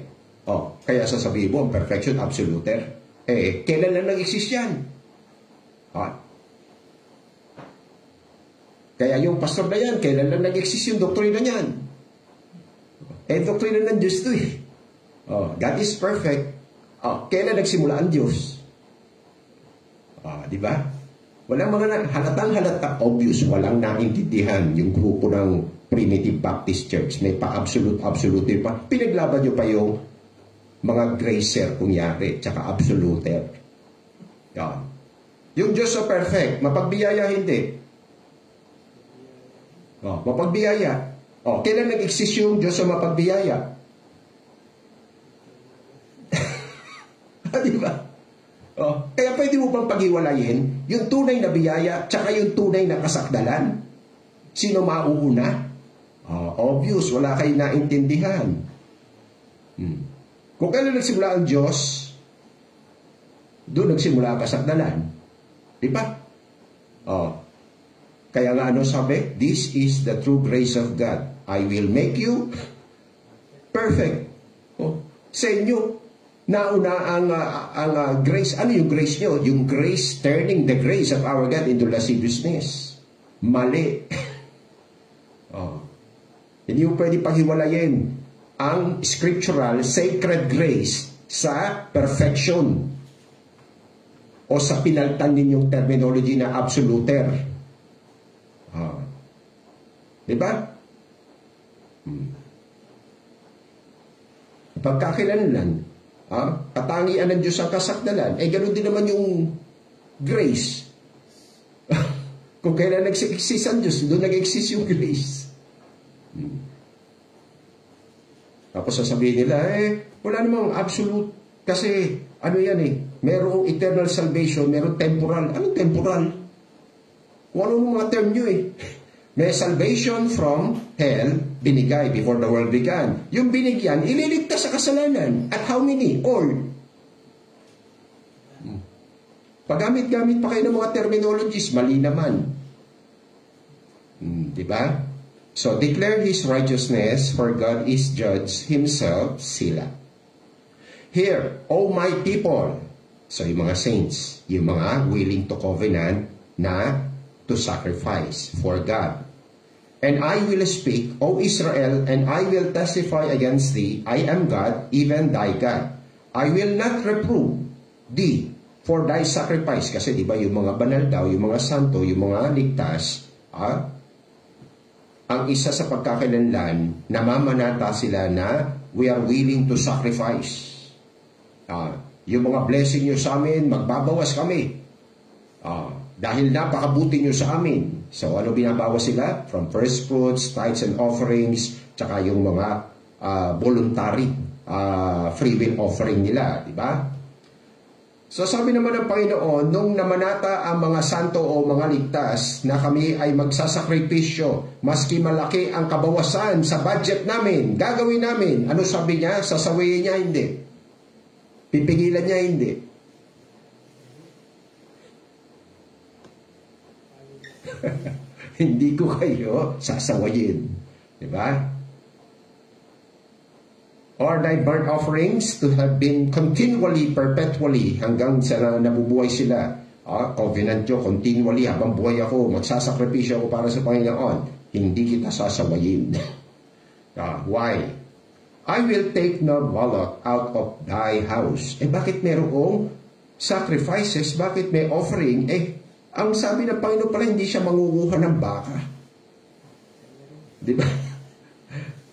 Kaya sasabihin mo, ang perfection, absoluter. Kailan lang nag-exist yan? Kaya yung pastor na yan, kailan lang nag-exist yung doktrina niyan? Doktrina ng Diyos to God is perfect. Kailan nagsimula ang Diyos? Di ba? Walang mga halatang-halata, obvious, walang naintindihan yung grupo ng Primitive Baptist Church. May pa-absolute pa. Pinaglaban nyo pa yung mga gracer, kunyari, tsaka absoluter. Yan. Yung Diyos so perfect, mapagbiyaya hindi. Mapagbiyaya. Kailan nag-exist yung Diyos sa mapagbiyaya? Di ba? Kaya pwede mo bang pag-iwalayin yung tunay na biyaya tsaka yung tunay na kasakdalan? Sino mauuna? Obvious, wala kayo naintindihan. Kung kailan nagsimula ang Diyos, doon nagsimula ang kasakdalan. Di ba? Kaya nga ano sabi? This is the true grace of God. I will make you perfect. Sa inyo, nauna ang grace. Ano yung grace nyo? Yung grace, turning the grace of our God into lasciviousness. Mali. Hindi mo pwede paghiwalayin ang scriptural, sacred grace sa perfection o sa pinaltan ninyong terminology na absoluter. Diba? Pagkakilanlan, Katangian ng Diyos ang kasakdalan. Ganun din naman yung grace. Kung kailan nag-exist ang Diyos, doon nag-exist yung grace. Tapos sasabihin nila, wala namang absolute. Kasi, merong eternal salvation, merong temporal. Anong temporal? Kung ano mga term nyo May salvation from hell, binigay before the world began. Yung binigyan, ililigtas sa kasalanan. At how many? All. Pagamit-gamit pa kayo ng mga terminologies, mali naman. Diba? So, declare His righteousness, for God is judge Himself, sila. Here, O my people, so yung mga saints, yung mga willing to covenant na to sacrifice for God. And I will speak, O Israel, and I will testify against thee, I am God, even thy God. I will not reprove thee for thy sacrifice. Kasi di ba yung mga banal daw, yung mga santo, yung mga ligtas, ang isa sa pagkakalanlan, namamanata sila na we are willing to sacrifice. Yung mga blessing nyo sa amin, magbabawas kami. Dahil napakabuti nyo sa amin. So, ano binabawas sila? From first fruits, tithes and offerings, tsaka yung mga voluntary free will offering nila. Diba? So, sabi naman ng Panginoon, nung namanata ang mga santo o mga ligtas na kami ay magsasakripisyo, maski malaki ang kabawasan sa budget namin, gagawin namin. Ano sabi niya? Sasawihin niya? Hindi. Pipigilan niya? Hindi. Hindi ko kayo sasawayin. Diba? Or thy burnt offerings to have been continually, perpetually, hanggang sa nabubuhay sila. Covenant nyo, continually, habang buhay ako, magsasakripisyo ako para sa Panginoon. Hindi kita sasawayin. Why? I will take no bullock out of thy house. Bakit merong sacrifices? Bakit may offering? Ang sabi ng Panginoon pala, hindi siya mangunguha ng baka. Di ba?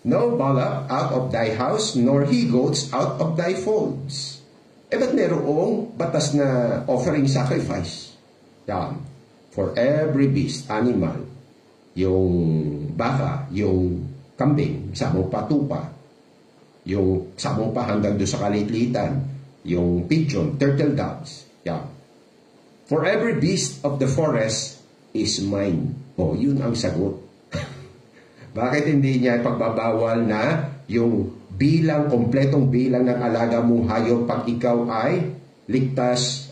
No bullock out of thy house, nor he goats out of thy folds. Ba't merong batas na offering sacrifice? Yan. For every beast, animal, yung baka, yung kambing, sabong patupa, yung sabong pa hanggang doon sa kalitlitan, yung pigeon, turtle doves. Yan. For every beast of the forest is mine. Yun ang sagot. Bakit hindi niya pagbabawal na yung bilang, kompletong bilang ng alaga mong hayop pag ikaw ay ligtas,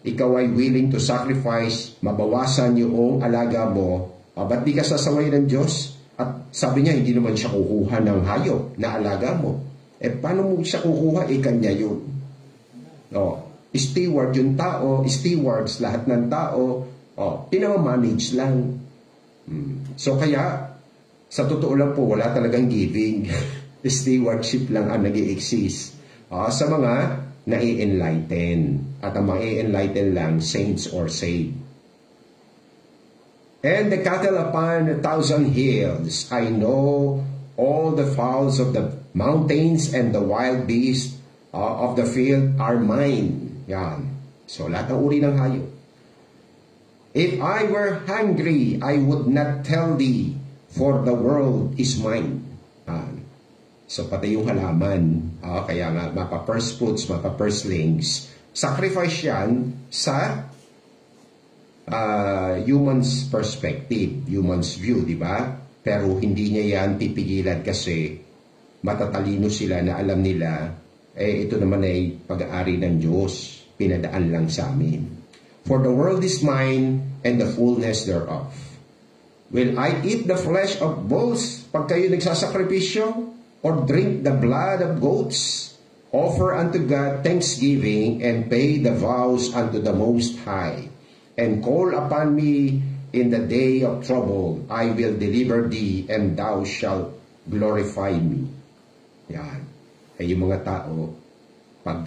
ikaw ay willing to sacrifice, mabawasan yung alaga mo, ba't di ka sasaway ng Diyos? At sabi niya, hindi naman siya kukuha ng hayop na alaga mo. Paano mo siya kukuha? Kanya yun. Steward yung tao, stewards, lahat ng tao, pinamamanage lang. So kaya, sa totoo lang po, wala talagang giving. Stewardship lang ang nag-i-exist. Sa mga nai-enlighten. At ang mai-enlighten lang, saints or saved. And the cattle upon 1,000 hills, I know all the fowls of the mountains and the wild beasts of the field are mine. Yan. So, lahat ng uri ng hayop. If I were hungry, I would not tell thee, for the world is mine. So, pati yung halaman, kaya nga, mapa-first fruits, mapa-firstlings, sacrifice yan sa human's perspective, human's view, di ba? Pero hindi niya yan pipigilan kasi matatalino sila na alam nila, ito naman ay pag-aari ng Diyos, pinadaan lang sa amin. For the world is mine and the fullness thereof. Will I eat the flesh of bulls pag kayo nagsasakripisyo? Or drink the blood of goats? Offer unto God thanksgiving and pay the vows unto the Most High. And call upon me in the day of trouble. I will deliver thee and thou shalt glorify me. Yan. Yung mga tao, pag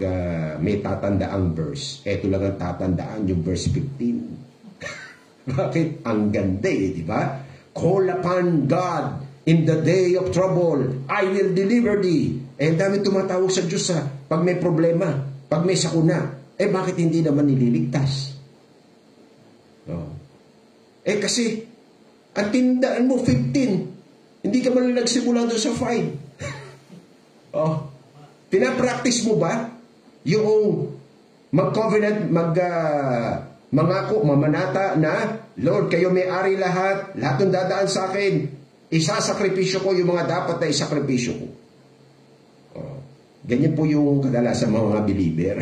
may tatandaang verse, eto lang ang tatandaan, yung verse 15. Bakit? Ang ganda di ba? Call upon God in the day of trouble, I will deliver thee. Dami tumatawag sa Diyos pag may problema, pag may sakuna, bakit hindi naman nililigtas? No. Kasi, ang tindaan mo, 15. Hindi ka man nagsimula doon sa 5. Pinapractice mo ba yung mag-covenant, mangako, mamanata na, Lord, kayo may-ari lahat ng dadaan sa akin, isasakripisyo ko yung mga dapat na isakripisyo ko. Ganyan po yung kadalasan mga believer.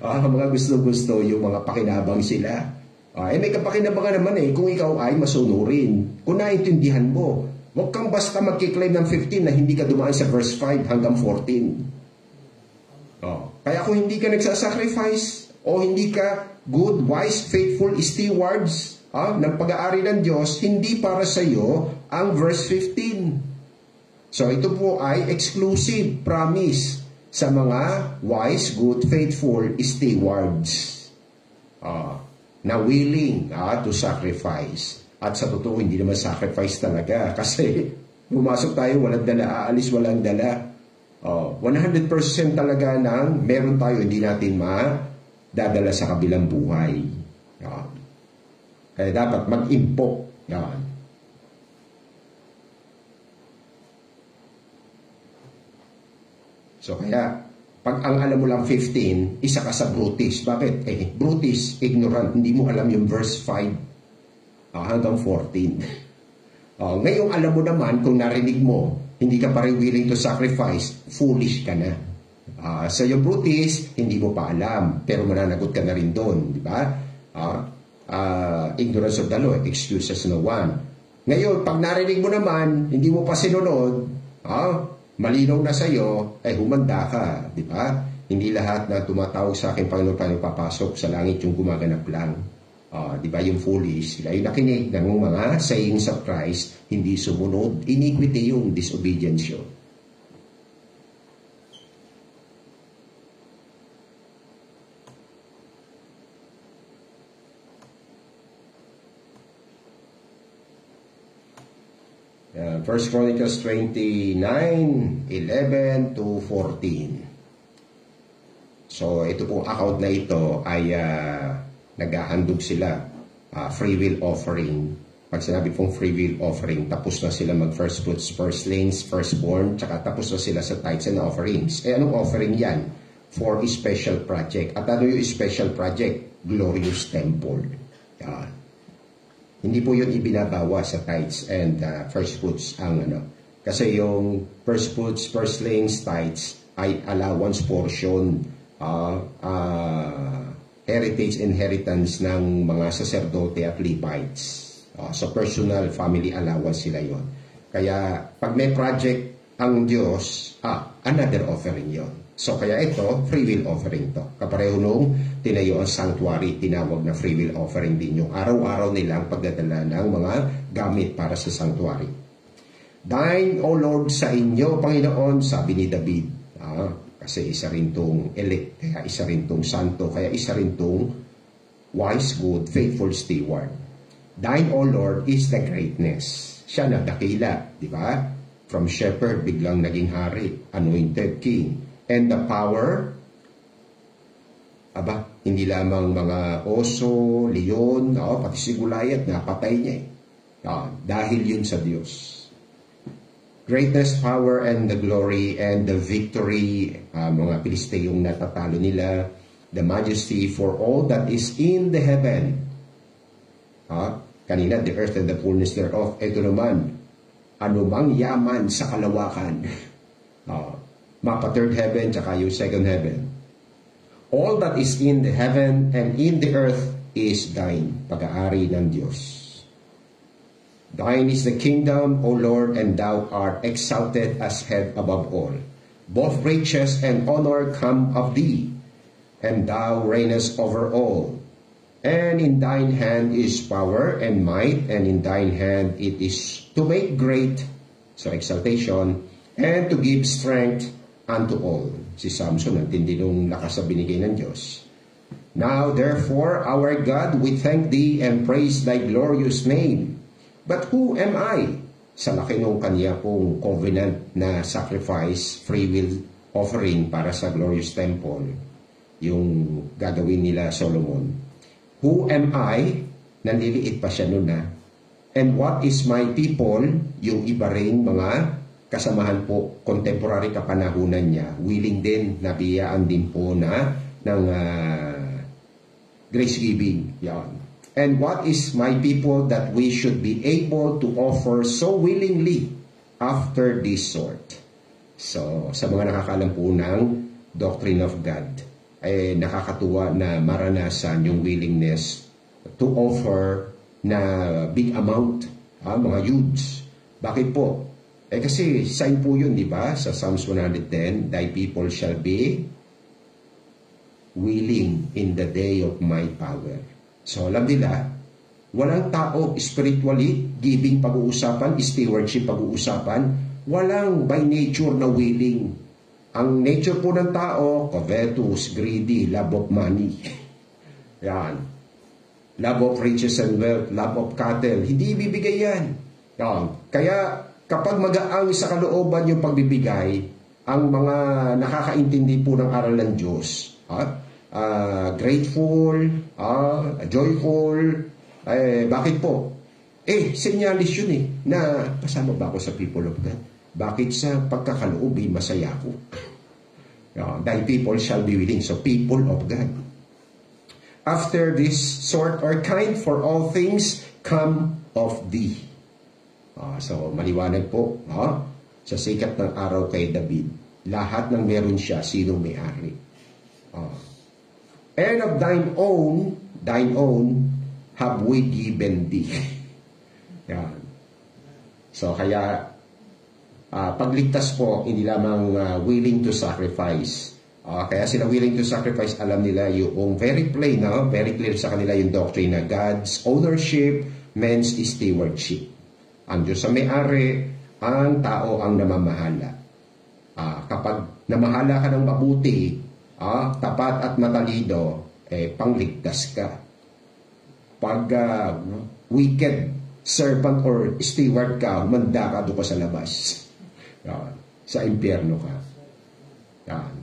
Mga gusto-gusto, yung mga pakinabang sila. May kapakinabangan naman kung ikaw ay masunurin. Kung naintindihan mo, huwag kang basta magkiklaim ng 15 na hindi ka dumaan sa verse 5 hanggang 14. Kaya kung hindi ka nagsasacrifice o hindi ka good, wise, faithful stewards ng pag-aari ng Diyos, hindi para sa iyo ang verse 15. So ito po ay exclusive promise sa mga wise, good, faithful stewards na willing to sacrifice. At sa totoo, hindi naman sacrifice talaga kasi pumasok tayo, walang dala, aalis, walang dala. 100% talaga ng meron tayo, hindi natin madadala sa kabilang buhay. Kaya dapat mag-impok. So kaya, pag ang alam mo lang 15, isa ka sa Brutis. Bakit? Brutis, ignorant. Hindi mo alam yung verse 5 hanggang 14. Ngayong alam mo naman, kung narinig mo, hindi ka pa rin willing to sacrifice, foolish ka na. Sa yung Brutis, hindi mo pa alam, pero mananagot ka na rin doon, di ba? Ignorance of the law, excuses no one. Ngayon, pag narinig mo naman, hindi mo pa sinunod, malinaw na sa'yo, humanda ka, di ba? Hindi lahat na tumatawag sa akin, Panginoon, paano papasok sa langit yung gumaganap lang. Di ba yung foolish, sila yung nakinig ng mga sayings of Christ, hindi sumunod. Iniquity yung disobedience yun. First Chronicles 29:11 to 14. So ito pong account na ito ay naghahandog sila, free will offering. Pag sinabi pong free will offering, tapos na sila mag first fruits, firstlings, firstborn, tsaka tapos na sila sa tithes and offerings. Anong offering yan? For a special project. At ano yung special project? Glorious temple. Yan. Hindi po yun ibinabawa sa tithes and first fruits. Kasi yung first fruits, firstlings, tithes ay allowance portion, heritage inheritance ng mga saserdote at Levites. So personal family allowance sila yon. Kaya pag may project ang Diyos, another offering yon. So kaya ito, free will offering to. Kapareho nung tinayo ang sanctuary, tinawag na free will offering din yung araw-araw nilang pagdadala ng mga gamit para sa sanctuary. Thine, O Lord, sa inyo, Panginoon, sabi ni David. Kasi isa rin tong elect, kaya isa rin tong santo, kaya isa rin tong wise, good, faithful steward. Thine, O Lord, is the greatness. Siya na dakila, di ba? From shepherd, biglang naging hari, anointed king. And the power, hindi lamang mga oso, leon, pati si Goliath, napatay niya dahil yun sa Diyos. Greatness, power, and the glory, and the victory, mga Pilisteyong natatalo nila, the majesty for all that is in the heaven. Kanina, the earth and the fullness thereof. Ito naman, anumang yaman sa kalawakan. Mapa third heaven, tsaka yung second heaven. All that is in the heaven and in the earth is thine, pag-aari ng Diyos. Thine is the kingdom, O Lord, and thou art exalted as head above all. Both riches and honor come of thee, and thou reignest over all. And in thine hand is power and might, and in thine hand it is to make great, so exaltation, and to give strength unto all. Si Samson, ang tindi nung lakas na binigay ng Diyos. Now, therefore, our God, we thank thee and praise thy glorious name. But who am I? Sa laki nung kanya pong covenant na sacrifice, free will offering para sa glorious temple, yung gagawin nila Solomon. Who am I? Nanliliit pa siya nun na. And what is my people? Yung iba rin mga kasamahan po, contemporary kapanahunan niya, willing din, nabiyaan din po na ng grace giving. Yan. And what is my people that we should be able to offer so willingly after this sort? So, sa mga nakakalam po ng doctrine of God, ay nakakatuwa na maranasan yung willingness to offer na big amount, mga huge. Bakit po? Kasi sign po yun, di ba? Sa Psalms 110, thy people shall be willing in the day of my power. So, alam nila, walang tao spiritually, giving pag-uusapan, stewardship pag-uusapan, walang by nature na willing. Ang nature po ng tao, covetous, greedy, love of money. Yan. Love of riches and wealth, love of cattle. Hindi ibibigay yan. Yan. Kaya, kapag magaang sa kalooban yung pagbibigay, ang mga nakakaintindi po ng aral ng Diyos, grateful, joyful, bakit po? Senyalis yun na kasama ba ako sa people of God? Bakit sa pagkakaloob masaya ko? Thy people shall be willing. So, people of God. After this sort or kind, for all things come of thee. So, maliwanag po. Sa sikat ng araw kay David, lahat ng meron siya, sinong may-ari. And of thine own, have we given thee. Yan. So, kaya, pagligtas po, hindi lamang willing to sacrifice. Kaya sila willing to sacrifice, alam nila yung very plain, very clear sa kanila yung doctrine na God's ownership, man's stewardship. Ang Diyos ang may-ari, ang tao ang namamahala. Kapag namahala ka ng mabuti, tapat at matalino, pangligtas ka. Pag wicked servant or steward ka, humanda ka doon ka sa labas. Yan. Sa impyerno ka. Yan.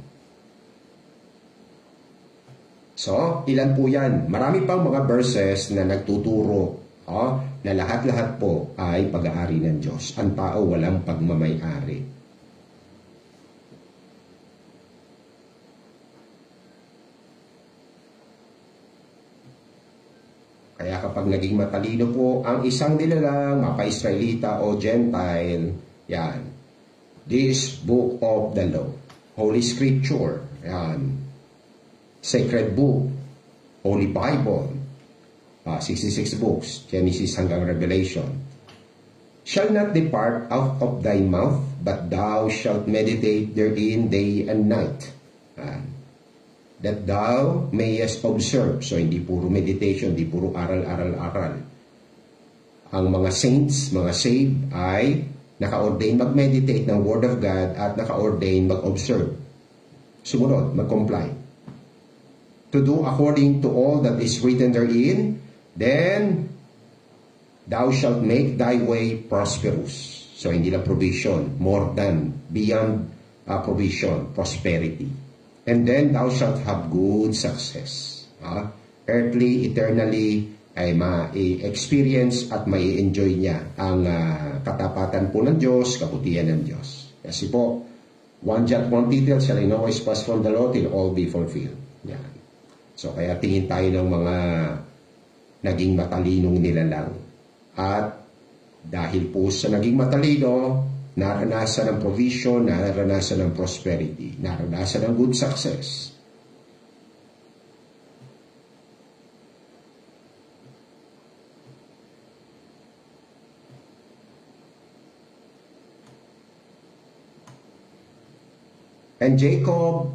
So, ilan po yan? Marami pang mga verses na nagtuturo na lahat-lahat po ay pag-aari ng Diyos. Ang tao walang pagmamay-ari. Kaya kapag naging matalino po ang isang nilalang, mapa-Israelita o Gentile, yan. This book of the law, Holy Scripture, yan. Sacred book, Holy Bible, 66 books, Genesis hanggang Revelation, shall not depart out of thy mouth, but thou shalt meditate therein day and night, that thou mayest observe. So, hindi puro meditation, hindi puro aral. Ang mga saints, mga saved, ay naka-ordain mag-meditate ng Word of God at naka-ordain mag-observe. Sumunod, mag-comply. To do according to all that is written therein, then thou shalt make thy way prosperous. So, hindi lang provision, more than, beyond provision, prosperity. And then thou shalt have good success. Earthly, eternally, ay ma-experience at ma-enjoy niya ang katapatan po ng Diyos, kabutihan ng Diyos. Kasi po, one jot, one tittle shall in always pass from the law till all be fulfilled. Yan. So, kaya tingin tayo ng mga naging matalinong nilalang. At dahil po sa naging matalino, naranasan ng provision, naranasan ng prosperity, naranasan ng good success. And Jacob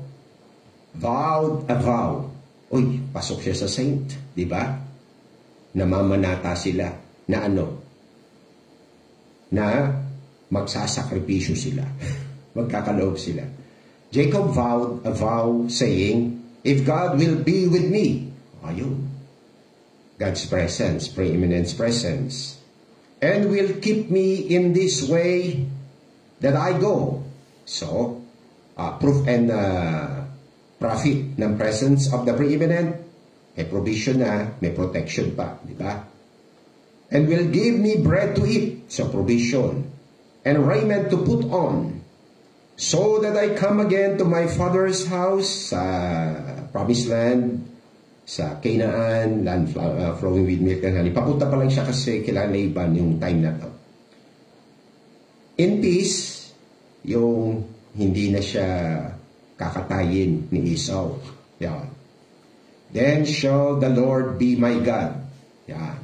vowed a vow. Uy, pasok siya sa saint, di ba? Namamanata sila na ano? Na magsasakripisyo sila. Magkakaloob sila. Jacob vowed a vow saying, if God will be with me, ayun, God's presence, preeminence presence, and will keep me in this way that I go. So, proof and profit ng presence of the preeminent, may provision na, may protection pa, di ba? And will give me bread to eat, so provision, and raiment to put on, so that I come again to my father's house, sa promised land, sa Canaan, land flowing with milk and honey. Papunta pa lang siya kasi kila Laban yung time na to. In peace, yung hindi na siya kakatayin ni Esau. Yan. Then shall the Lord be my God. Yan.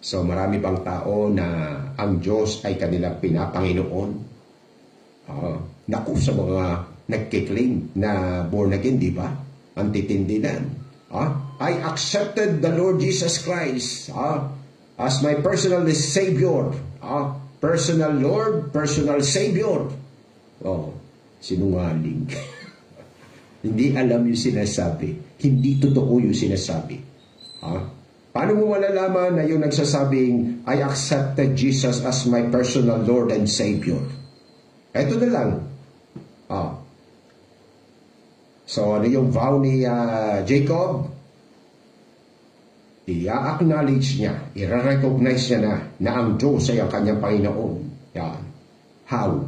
So marami bang tao na ang Diyos ay kanilang pinapanginoon? Naku, sa mga nagkiklaim na born again, di ba? Ang titindinan. I accepted the Lord Jesus Christ as my personal Savior. Personal Lord, personal Savior. Sinungaling. Hindi alam yung sinasabi. Hindi totoo yung sinasabi. Paano mo malalaman na yung nagsasabing, I accepted Jesus as my personal Lord and Savior? Ito na lang. So, ano yung vow ni Jacob? I-acknowledge niya, i-recognize niya na ang Diyos ay ang kanyang Panginoon. Yan. How?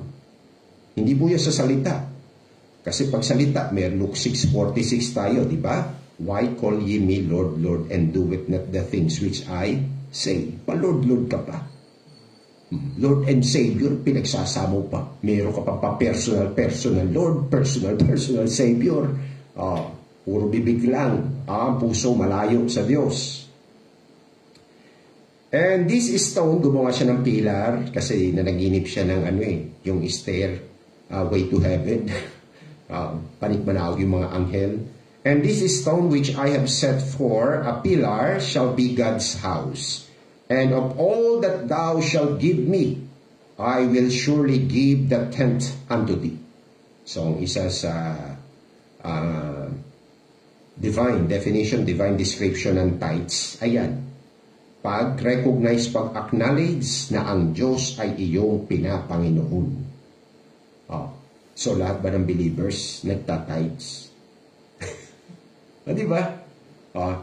Hindi po yan sa salita. Kasi pag salita, may Luke 6:46 tayo, di ba? Why call ye me Lord, Lord, and do it not the things which I say? Pa-Lord, Lord ka pa. Lord and Savior, pinagsasamo pa. Meron ka pa personal Lord, personal Savior. Puro bibig lang. Ang puso malayo sa Diyos. And this stone, gumawa siya ng pilar kasi nanaginip siya ng yung stair, way to heaven. Panikmanawag yung mga anghel. And this stone which I have set for a pillar shall be God's house. And of all that thou shalt give me, I will surely give the tenth unto thee. So, ang isa sa divine definition, divine description ng tithes, ayan. Pag-recognize, pag-acknowledge na ang Diyos ay iyong pinapanginoon. So, lahat ba ng believers nagta-tithes? Di ba?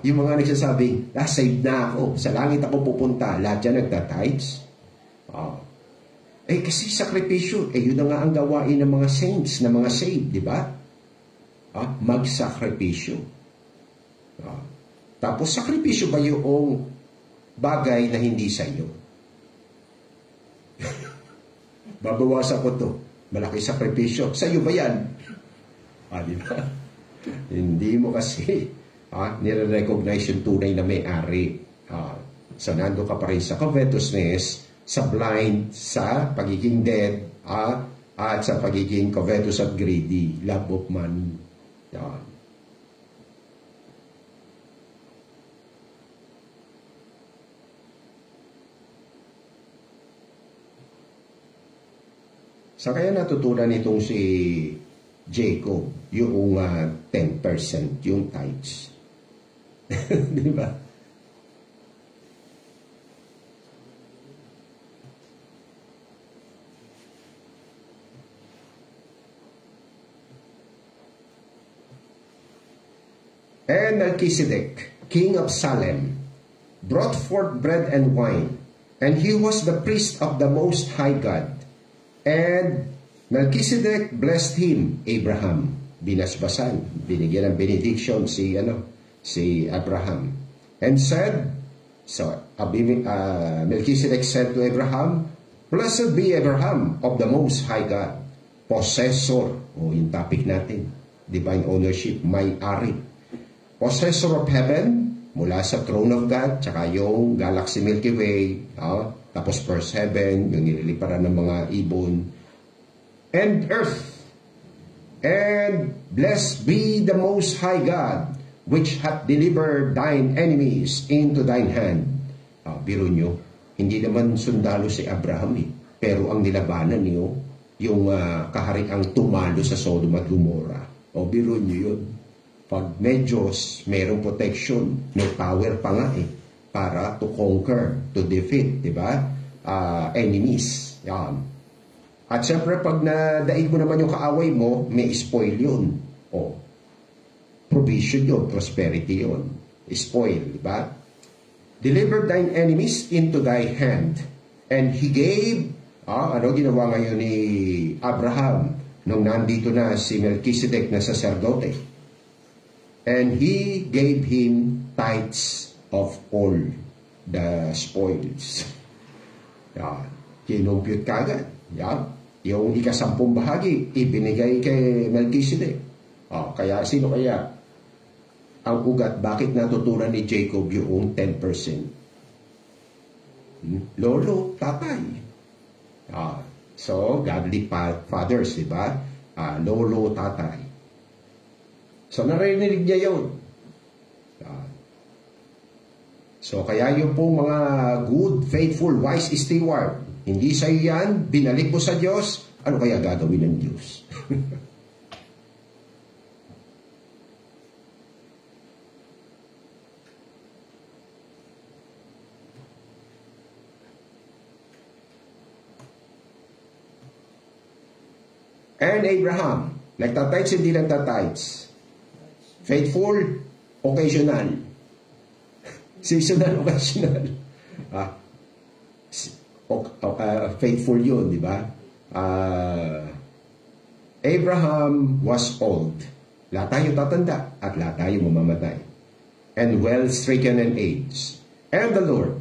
Yung mga nagsasabing, saved na ako, sa langit ako pupunta, lahat dyan nagta-tithes. Kasi sakripisyo, yun na nga ang gawain ng mga saints, ng mga saved, di ba? Magsakripisyo. Tapos, sakripisyo ba yung bagay na hindi sa iyo? Babawasan ko to. Malaki sakripisyo. Sa iyo ba yan? Di ba? Hindi mo kasi nire-recognize yung tunay na may-ari. So, nando ka pa rin sa covetousness, sa blind, sa pagiging dead, at sa pagiging covetous at greedy, love of money. Yan. So, kaya natutunan itong si Jacob, yung 10%, yung tithes. Di ba? And Melchizedek, king of Salem, brought forth bread and wine, and he was the priest of the Most High God. And Melchizedek blessed him, Abraham. Binasbasan, binigyan ng benediction si Abraham. And said, Melchizedek said to Abraham, Blessed be Abraham of the Most High God, possessor, yung topic natin, divine ownership, may-ari, possessor of heaven, mula sa throne of God, tsaka yung galaxy Milky Way, tapos first heaven, yung nililiparan ng mga ibon, and earth, and blessed be the Most High God, which hath delivered thine enemies into thine hand. Biro nyo, hindi naman sundalo si Abraham pero ang nilabanan niyo, yung kahariang tumalo sa Sodom at Gomorrah. Biro nyo yun. Pag may Diyos, mayroong protection, may power pa nga para to conquer, to defeat, di ba? Enemies. Yan. At syempre, pag nadaig mo naman yung kaaway mo, may spoil yun. O, provision yun, prosperity yun. Spoil, di ba? Deliver thine enemies into thy hand. And he gave, ano ginawa ngayon ni Abraham nung nandito na si Melchizedek na saserdote? And he gave him tithes of all the spoils. Yan. Kinumpute kagad. Yan. Yung ikasampung bahagi, ibinigay kay Melchizedek. Kaya sino kaya ang ugat? Bakit natutunan ni Jacob yung 10%? Lolo, tatay. So, godly fathers, di ba? Lolo, tatay. So, narinig niya yun. So, kaya yung pong mga good, faithful, wise steward, hindi sa iyo yan, binalik mo sa Diyos, ano kaya gagawin ng Diyos? And Abraham, nagtatides, hindi nagtatides. Faithful, occasional. Seasonal, occasional. Faithful yun, di ba? Abraham was old. Lahat tayo tatanda at lahat tayo mamamatay. And well stricken in age. And the Lord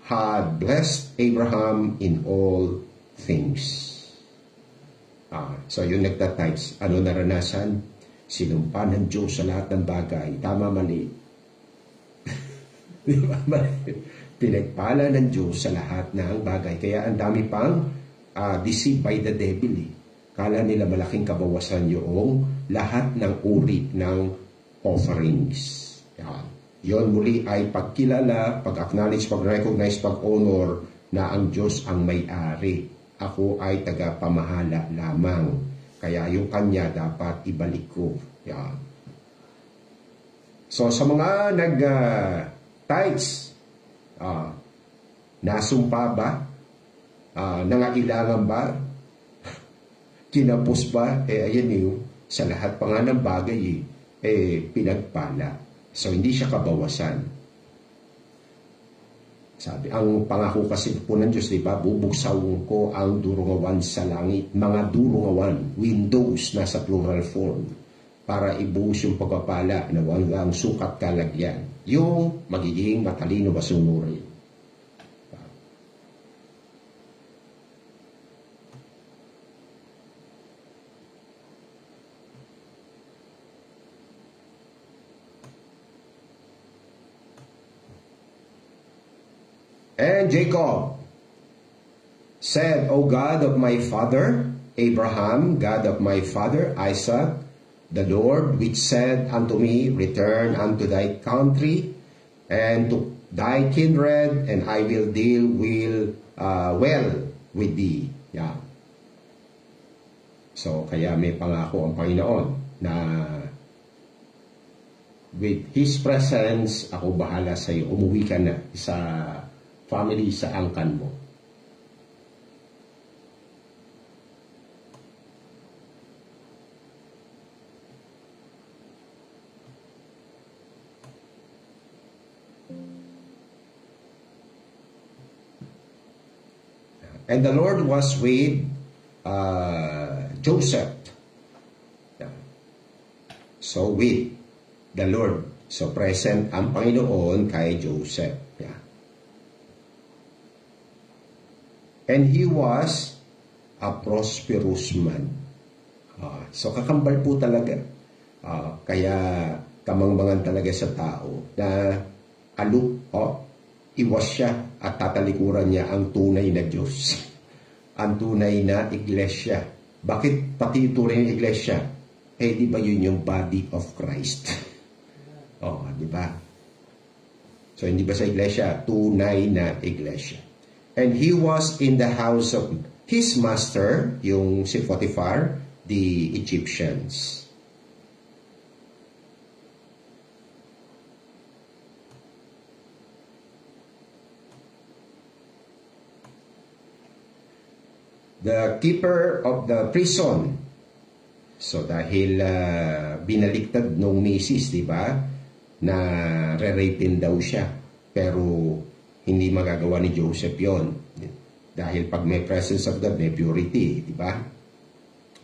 had blessed Abraham in all things. So yung nagtatides, ano naranasan? Sinumpa ng Diyos sa lahat ng bagay. Tama, mali. Di ba? Pinagpala ng Diyos sa lahat ng bagay. Kaya ang dami pang deceived by the devil. Kala nila malaking kabawasan yung lahat ng uri ng offerings. Yan. Yon muli ay pagkilala, pag-acknowledge, pag-recognize, pag-honor na ang Diyos ang may-ari. Ako ay tagapamahala lamang. Kaya yung kanya dapat ibalik ko. Yan. So sa mga nag-tithes, nasumpa ba? Nangailangan ba? Kinapos ba? Ayan yung sa lahat pa nga ng bagay pinagpala. So hindi siya kabawasan. Sabi, ang pangako kasi po ng Diyos, di ba? Bubuksaw ko ang durungawan sa langit. Mga durungawan, windows na sa plural form, para ibuhos yung pagpapala na walang sukat kalagyan. Yung magiging matalino masunurin. And Jacob said, O God of my father Abraham, God of my father Isaac, the Lord which said unto me, Return unto thy country and to thy kindred, and I will deal well with thee. Yeah. So, kaya may pangako ang Panginoon na with His presence, ako bahala sa iyo. Umuwi ka na sa family, sa angkan mo. And the Lord was with Joseph. So with the Lord. So present ang Panginoon kay Joseph. Yeah. And he was a prosperous man. So kakambal po talaga. Kaya kamangmangan talaga sa tao na iwas siya at tatalikuran niya ang tunay na Diyos. Ang tunay na iglesia. Bakit pati tunay na iglesia? Di ba yun yung body of Christ? Di ba? So, hindi ba sa iglesia? Tunay na iglesia. And he was in the house of his master, yung si Potiphar, the Egyptians. the keeper of the prison. So dahil binaliktad nung misis, di ba, na re-rapin daw siya. Pero hindi magagawa ni Joseph yon. Dahil pag may presence of God, may purity, di ba?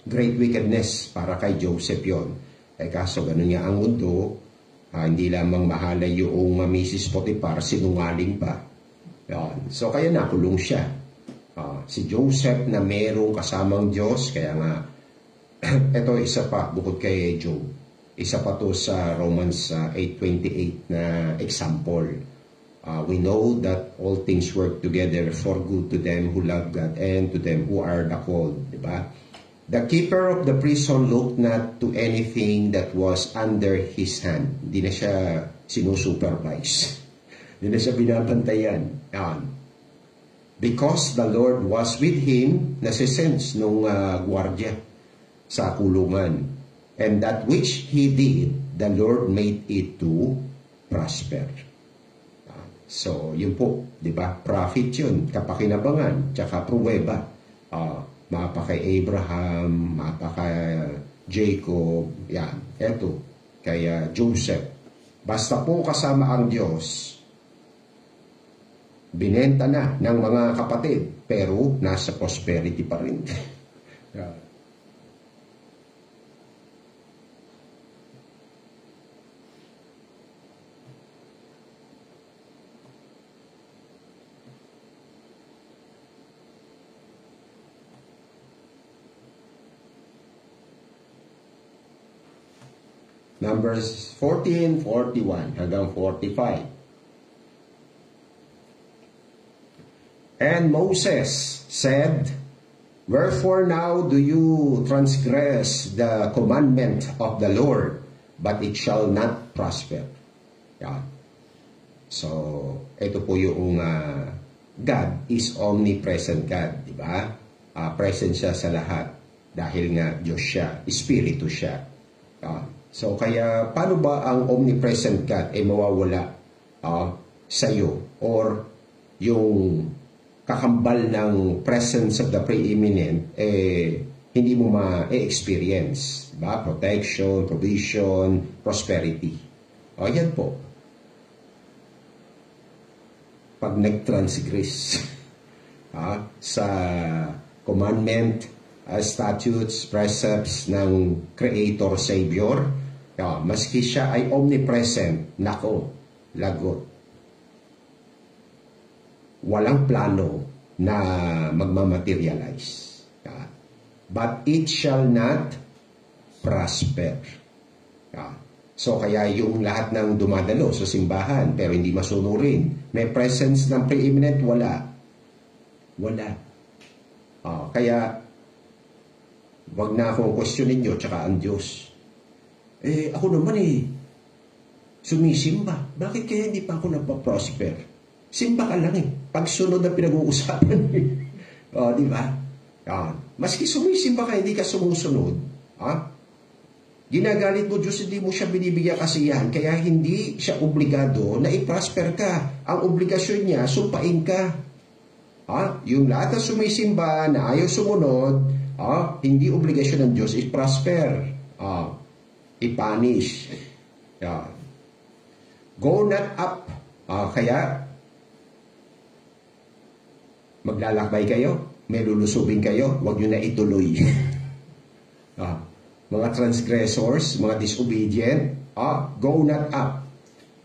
Great wickedness para kay Joseph yon. Kaso ganun nga ang mundo, hindi lamang mahalay yung Mrs. Potiphar, sinungaling pa. Yan. So kaya nakulong siya. Si Joseph na merong kasamang Diyos, kaya nga, ito isa pa, bukod kay Job, isa pa to sa Romans 8:28 na example. We know that all things work together for good to them who love God and to them who are the called. Diba? The keeper of the prison looked not to anything that was under his hand. Hindi na siya sinusupervise. Hindi na siya binabantayan. Yan. Because the Lord was with him, nasisense nung gwardiya sa kulungan. And that which he did, the Lord made it to prosper. So, yun po, di ba? Profit yun, kapakinabangan, tsaka pruweba. Mapa kay Abraham, mapa kay Jacob, yan. Eto, kay Joseph. Basta po kasama ang Diyos, binenta na ng mga kapatid, pero nasa prosperity pa rin. Yan. Numbers 14, 41 hanggang 45. And Moses said, wherefore now do you transgress the commandment of the Lord, but it shall not prosper. Yan. So, ito po yung God is omnipresent God, di ba? Present siya sa lahat dahil nga Diyos siya, Espiritu siya. Yan. So, kaya paano ba ang omnipresent God ay mawawala sa iyo? Or yung kakambal ng presence of the preeminent, hindi mo ma-experience. Diba? Protection, provision, prosperity. O, yan po. Pag nag-transgress sa commandment, statutes, precepts ng Creator Savior, maski siya ay omnipresent, nako, lagot. Walang plano na magmamaterialize. But it shall not prosper. So kaya yung lahat ng dumadalo sa simbahan pero hindi masunurin, may presence ng preeminent, wala. Kaya wag na akong questionin nyo tsaka ang Diyos. Ako naman sumisimba. Bakit kaya hindi pa ako nagpa-prosper? Simba ka lang Pagsunod na pinag-uusapan di ba? Maski sumisimba ka, hindi ka sumusunod. Ginagalit mo Diyos, hindi mo siya binibigyan kasiyahan, kaya hindi siya obligado na i-prosper ka. Ang obligasyon niya, sumpain ka. Yung lahat na sumisimba na ayaw sumunod, hindi obligasyon ng Diyos i-prosper. I-punish. Go not up. Kaya, maglalakbay kayo, may lulusubin kayo, huwag nyo na ituloy. Mga transgressors, mga disobedient, go not up.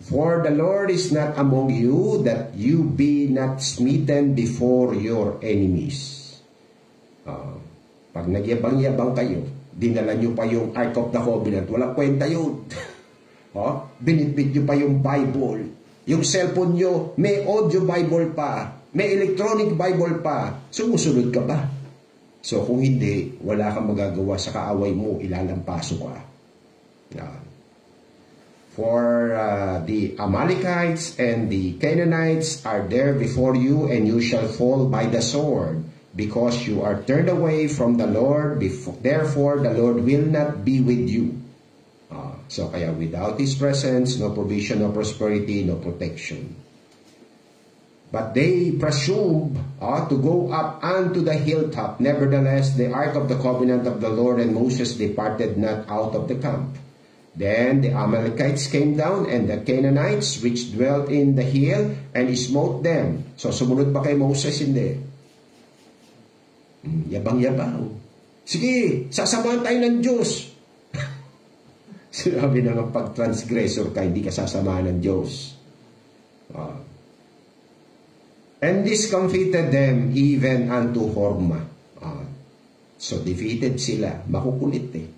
For the Lord is not among you, that you be not smitten before your enemies. Pag nagyabang-yabang kayo, dinala nyo pa yung Ark of the Covenant, walang kwenta yun. Binitbit nyo pa yung Bible. Yung cellphone nyo, may audio Bible pa. May electronic Bible pa. Sumusunod ka ba? So kung hindi, wala kang magagawa sa kaaway mo, ilalampaso ka. For the Amalekites and the Canaanites are there before you, and you shall fall by the sword, because you are turned away from the Lord. Therefore, the Lord will not be with you. So kaya without His presence, no provision, no prosperity, no protection. But they presumed to go up unto the hilltop. Nevertheless, the ark of the covenant of the Lord and Moses departed not out of the camp. Then the Amalekites came down, and the Canaanites which dwelt in the hill, and smote them. So sumunod pa kay Moses? Hindi. Yabang-yabang. Sige, sasamahan tayo ng Diyos. Sinabi na nga, pag transgressor ka, hindi ka sasamahan ng Diyos. And discomfited them even unto Hormah. So defeated sila. Makukulit eh.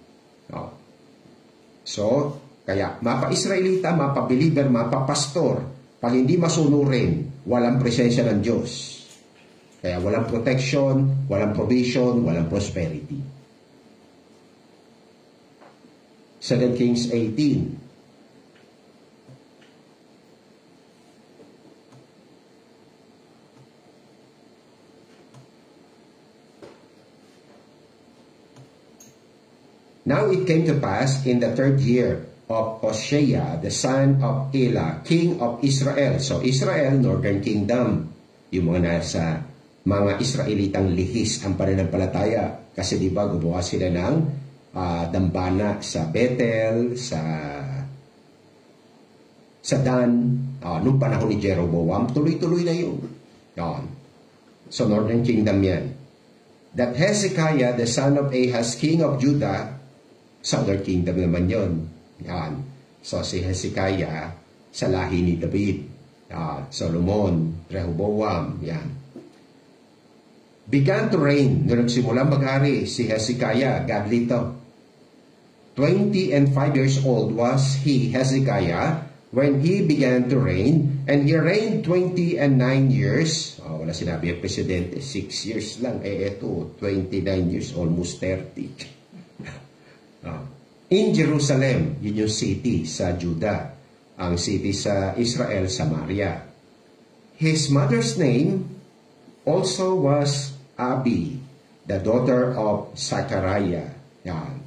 So, kaya mapa-Israelita, mapa-believer, mapa-pastor, pag hindi masunurin, walang presensya ng Diyos. Kaya walang protection, walang provision, walang prosperity. 2 Kings 18. Now it came to pass in the 3rd year of Hoshea, the son of Elah, king of Israel. So Israel, Northern Kingdom, yung mga nasa mga Israelitang lihis ang pananampalataya. Kasi di ba gumawa sila ng dambana sa Bethel, sa Dan, nung panahon ni Jeroboam, tuloy-tuloy na yun. So Northern Kingdom yan. That Hezekiah, the son of Ahaz, king of Judah, Southern Kingdom naman yun. Yan. So si Hezekiah sa lahi ni David. Solomon, Rehoboam, yan. Began to reign. Nung nagsimula mag-ari si Hezekiah, godly to. 20 and 5 years old was he, Hezekiah, when he began to reign, and he reigned 20 and 9 years. Wala sinabi ang presidente, 6 years lang. Eto, 29 years, almost 30. In Jerusalem, yun yung city sa Judah. Ang city sa Israel, Samaria. His mother's name also was Abi, the daughter of Zachariah. Yan.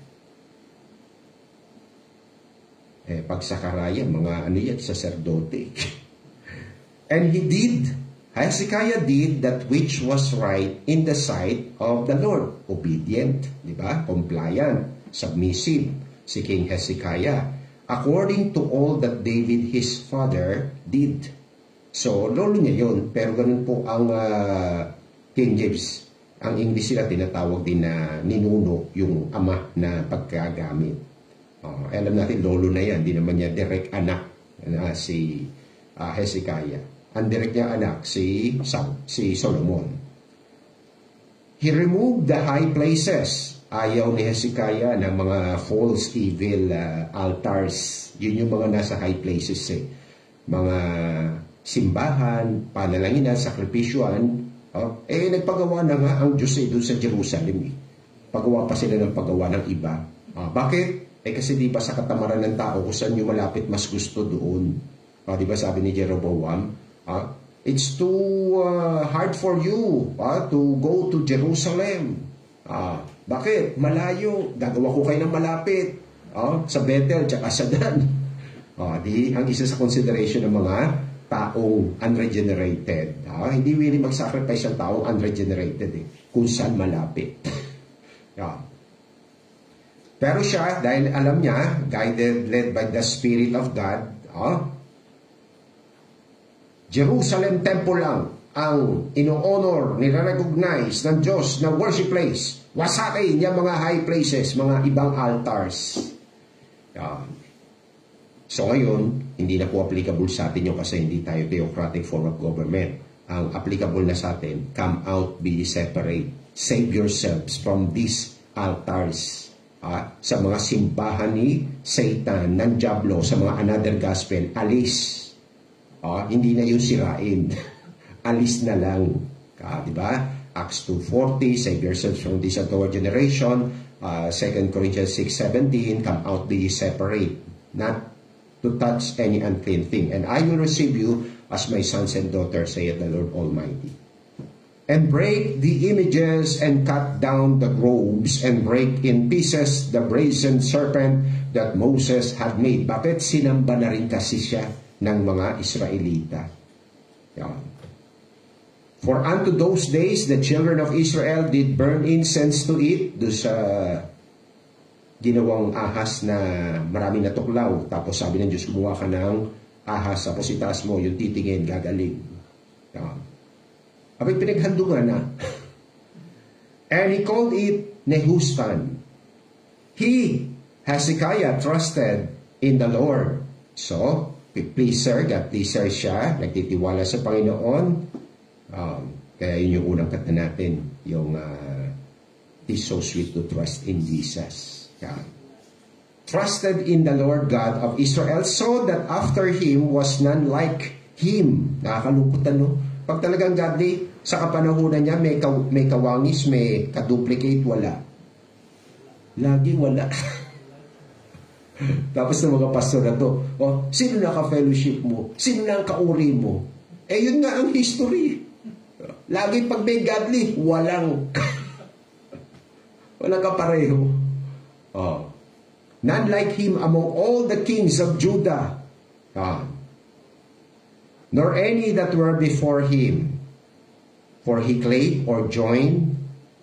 Pag Zachariah, mga ano yan, sacerdote. And Hezekiah did that which was right in the sight of the Lord. Obedient, di ba? Compliant, submissive, si King Hezekiah, according to all that David his father did. So, lolo niya yun, pero ganun po ang King James. Ang English sila tinatawag din na ninuno, yung ama na pagkagamit. Alam natin, lolo na yan, di naman niya direct anak si Hezekiah. Ang direct niya anak, si Solomon. He removed the high places. Ayaw ni Hezekiah ng mga false evil altars. Yun yung mga nasa high places eh. Mga simbahan, panalangin at sakripisyuan. Nagpagawa na nga ang Diyos doon sa Jerusalem eh. Pagawa pa sila ng pagawa ng iba. Bakit? Kasi di ba sa katamaran ng tao, kung saan yung malapit mas gusto doon. Di ba sabi ni Jeroboam, it's too hard for you to go to Jerusalem. Bakit? Malayo. Gagawa ko kayo ng malapit. Sa Bethel, tsaka sa Dan. Ang isa sa consideration ng mga taong unregenerated. Hindi really mag-sacrifice ang taong unregenerated kung saan malapit. Pero siya, dahil alam niya, guided, led by the Spirit of God, Jerusalem Temple lang ang ino-honor, nire-recognize ng Diyos na worship place. Wasakin yung mga high places, mga ibang altars. So ngayon, hindi na po applicable sa atin yun kasi hindi tayo theocratic form of government. Ang applicable na sa atin, come out, be separate. Save yourselves from these altars. Sa mga simbahan ni Satan, ng Diablo, sa mga another gospel, alis. Hindi na yung sirain. Alis na lang. Diba? Acts 2:40, save yourselves from this untoward generation. 2 Corinthians 6:17, come out, be separate. Not to touch any unclean thing. And I will receive you as my sons and daughters, saith the Lord Almighty. And break the images and cut down the groves and break in pieces the brazen serpent that Moses had made. Bakit? Sinamba na rin kasi siya ng mga Israelita. Yan. For unto those days, the children of Israel did burn incense to it, do sa ginawang ahas na maraming natuklaw. Tapos sabi ng Diyos, gumawa ka ng ahas, tapos itaas mo, yung titingin, gagaling. Abay, pinaghandungan na. And he called it Nehustan. He, Hezekiah, trusted in the Lord. So, God pleaser siya, nagtitiwala sa Panginoon. Kaya yun yung unang kanta natin, yung it's so sweet to trust in Jesus. God. Trusted in the Lord God of Israel, so that after him was none like him. Nakakalungkot no? Pag talagang godly, sa kapanahunan niya, may kawangis, may kaduplicate, wala. Lagi wala. Tapos ng mga pastor na to, sino na ka-fellowship mo? Sino na ang kauri mo? Yun nga ang history. Lagi pag may godly, walang kapareho. None like him among all the kings of Judah, nor any that were before him. For he clave or joined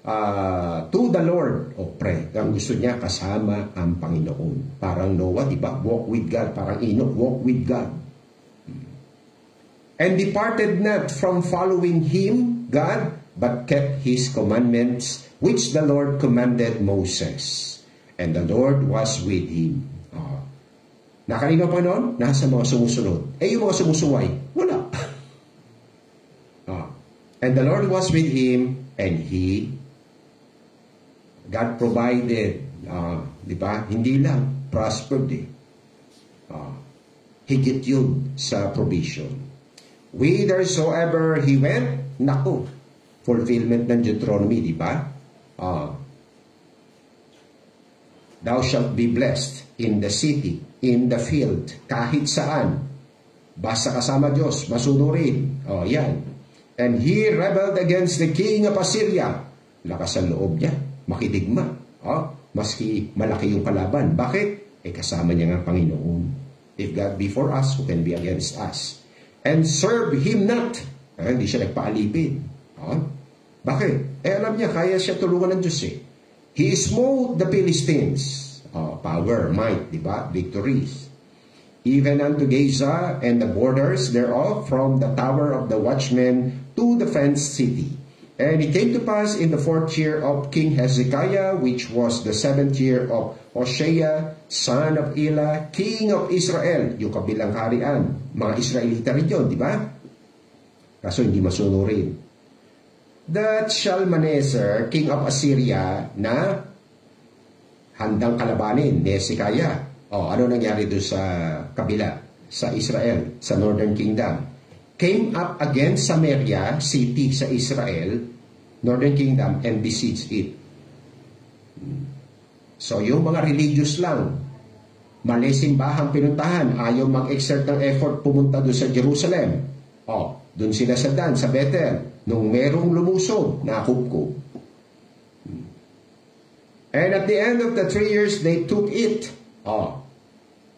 to the Lord. Ang gusto niya kasama ang Panginoon. Parang Noah, di ba? Walk with God. Parang Enoch, walk with God. And departed not from following him, God, but kept his commandments, which the Lord commanded Moses. And the Lord was with him. Nakanino pa noon? Nasa mga sumusunod. Yung mga sumusuway, wala. And the Lord was with him, and God provided, di ba? Hindi lang, prospered eh. Higit yun sa provision. Whithersoever he went, naku, fulfillment ng Deuteronomy, di ba? Thou shalt be blessed in the city, in the field, kahit saan. Basta kasama Diyos, masunurin. Yan. And he rebelled against the king of Assyria. Lakas ang loob niya, makidigma. Maski malaki yung kalaban. Bakit? Kasama niya nga Panginoon. If God be for us, who can be against us? And serve him not. Hindi siya nagpaalipin. Bakit? Alam niya, kaya siya tulungan ng Diyos eh. He smote the Philistines. Power, might, diba? Victories. Even unto Gaza and the borders thereof, from the tower of the watchmen to the fenced city. And it came to pass in the 4th year of King Hezekiah, which was the 7th year of Hoshea, son of Elah, king of Israel, yung kabilang harian. Mga Israelita rin yun, di ba? Kaso hindi masunurin. That Shalmaneser, king of Assyria, na handang kalabanin ni Hezekiah. Ano nangyari doon sa kabila, sa Israel, sa Northern Kingdom? Came up against Samaria, city sa Israel, Northern Kingdom, and besieged it. So, yung mga religious lang, mali simbahang pinuntahan, ayaw mag-exert ng effort pumunta doon sa Jerusalem. Doon sila sa Dan, sa Bethel, nung merong lumusog, nakupkup. And at the end of the 3 years, they took it.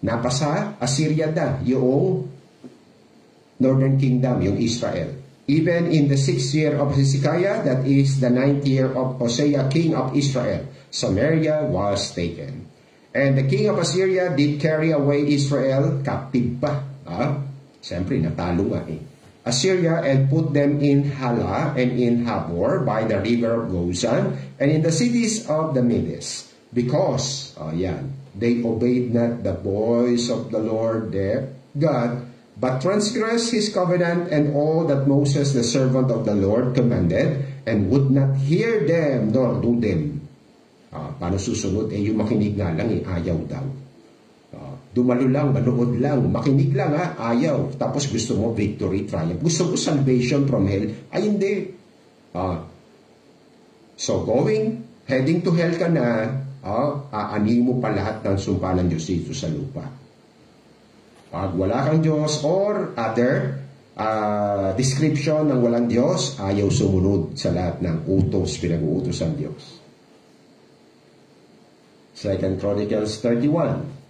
Napasa, Assyria da, yung Northern Kingdom, yung Israel. Even in the 6th year of Hezekiah, that is the 9th year of Hosea, king of Israel, Samaria was taken. And the king of Assyria did carry away Israel, captive pa. Siyempre, natalo nga eh. Assyria, and put them in Hala and in Habor by the river of Gozan, and in the cities of the Medes. Because, they obeyed not the voice of the Lord their God, but transgressed his covenant and all that Moses the servant of the Lord commanded, and would not hear them nor do them. Paano susunod? Yung makinig nga lang ayaw daw. Dumalo lang, manood lang, makinig lang ayaw. Tapos gusto mo victory, triumph. Gusto mo salvation from hell? Ay hindi. So heading to hell ka na, aanin mo pa lahat ng sumpa ng Diyos dito sa lupa. Pag wala kang Diyos or other description ng walang Diyos, ayaw sumunod sa lahat ng utos, pinag-uutos ng Diyos. 2 Chronicles 31.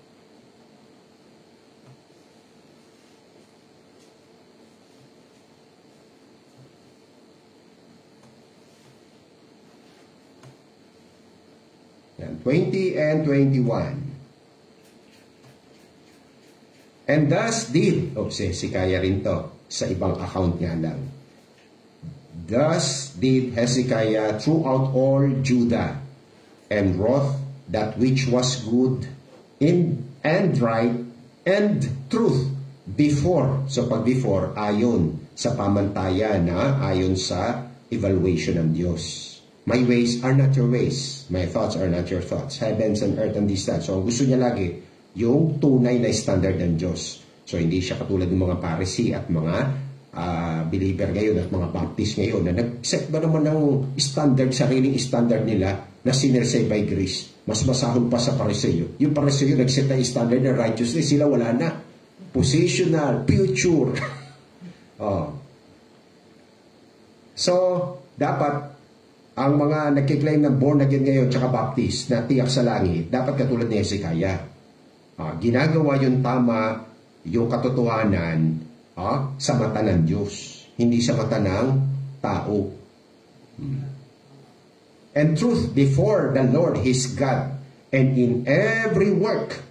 Yan, 20 and 21. And thus did, si Kaya rin to, sa ibang account nga lang. Thus did Hezekiah throughout all Judah, and wrought that which was good and right and truth before. So pag before, ayon sa pamantayan na ayon sa evaluation ng Diyos. My ways are not your ways. My thoughts are not your thoughts. Heavens and earth and distance. So ang gusto niya lagi, yung tunay na standard ng Diyos. So hindi siya katulad ng mga Pharisee at mga believer ngayon at mga Baptist ngayon na nag-set ba naman ng standard, sariling standard nila na sinersay by grace. Mas masahol pa sa Pariseo. Yung Pariseo nag-set na standard na righteousness, sila wala na. Positional, future. So, dapat ang mga nagkiklaim ng born again ngayon tsaka Baptist na tiyak sa langit, dapat katulad ni Hezekiah. Ginagawa yung tama, yung katotohanan sa mata ng Diyos, hindi sa mata ng tao. And truth before the Lord his God, and in every work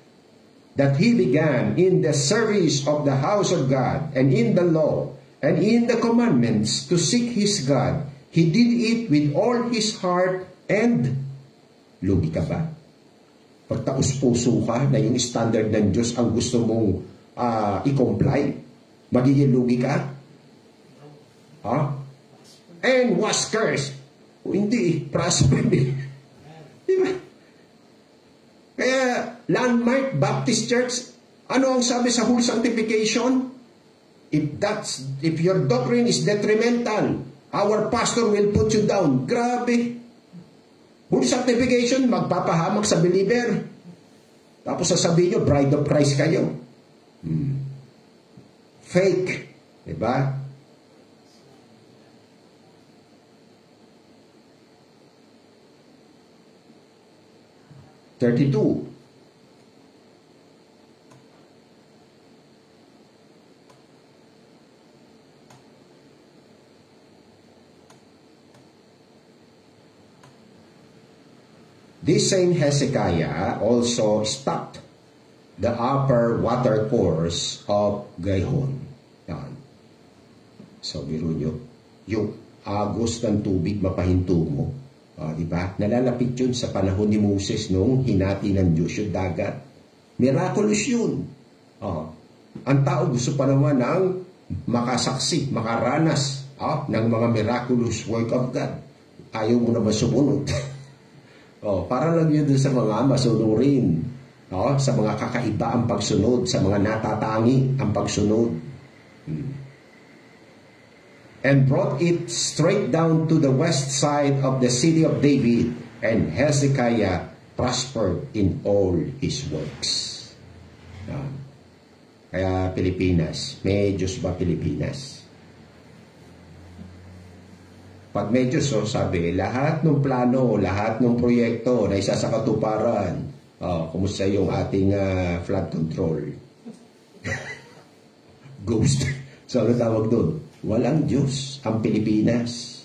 that he began in the service of the house of God, and in the law, and in the commandments to seek his God, he did it with all his heart and lugi ka ba? Pagtaos-puso ka na yung standard ng Diyos ang gusto mong i-comply, magiging lugi ka? And was cursed. O hindi, prosper din. Diba? Kaya, Landmark Baptist Church, ano ang sabi sa whole sanctification? If your doctrine is detrimental, our pastor will put you down. Grabe. Whole sanctification, magpapahamak sa believer. Tapos sasabihin nyo, bride of Christ kayo. Fake. Diba? (32) This same Hezekiah also stopped the upper water course of Gihon. Yan. So, biro nyo, yung agos ng tubig mapahintungo. Diba? Nalalapit yun sa panahon ni Moses nung hinati ng Diyos yung dagat. Miraculous yun. Ang tao gusto pa naman ng makasaksi, makaranas ng mga miraculous work of God. Ayaw mo naman sumunod. Para lang yun dun sa mga masunurin. Sa mga kakaiba ang pagsunod, sa mga natatangi ang pagsunod. And brought it straight down to the west side of the city of David, and Hezekiah prospered in all his works. Kaya Pilipinas, may Diyos ba Pilipinas? Pag may Diyos, sabi, lahat ng plano, lahat ng proyekto na isa sa katuparan, kumusta yung ating flood control? Ghost. So, ano tawag doon? Walang Diyos ang Pilipinas.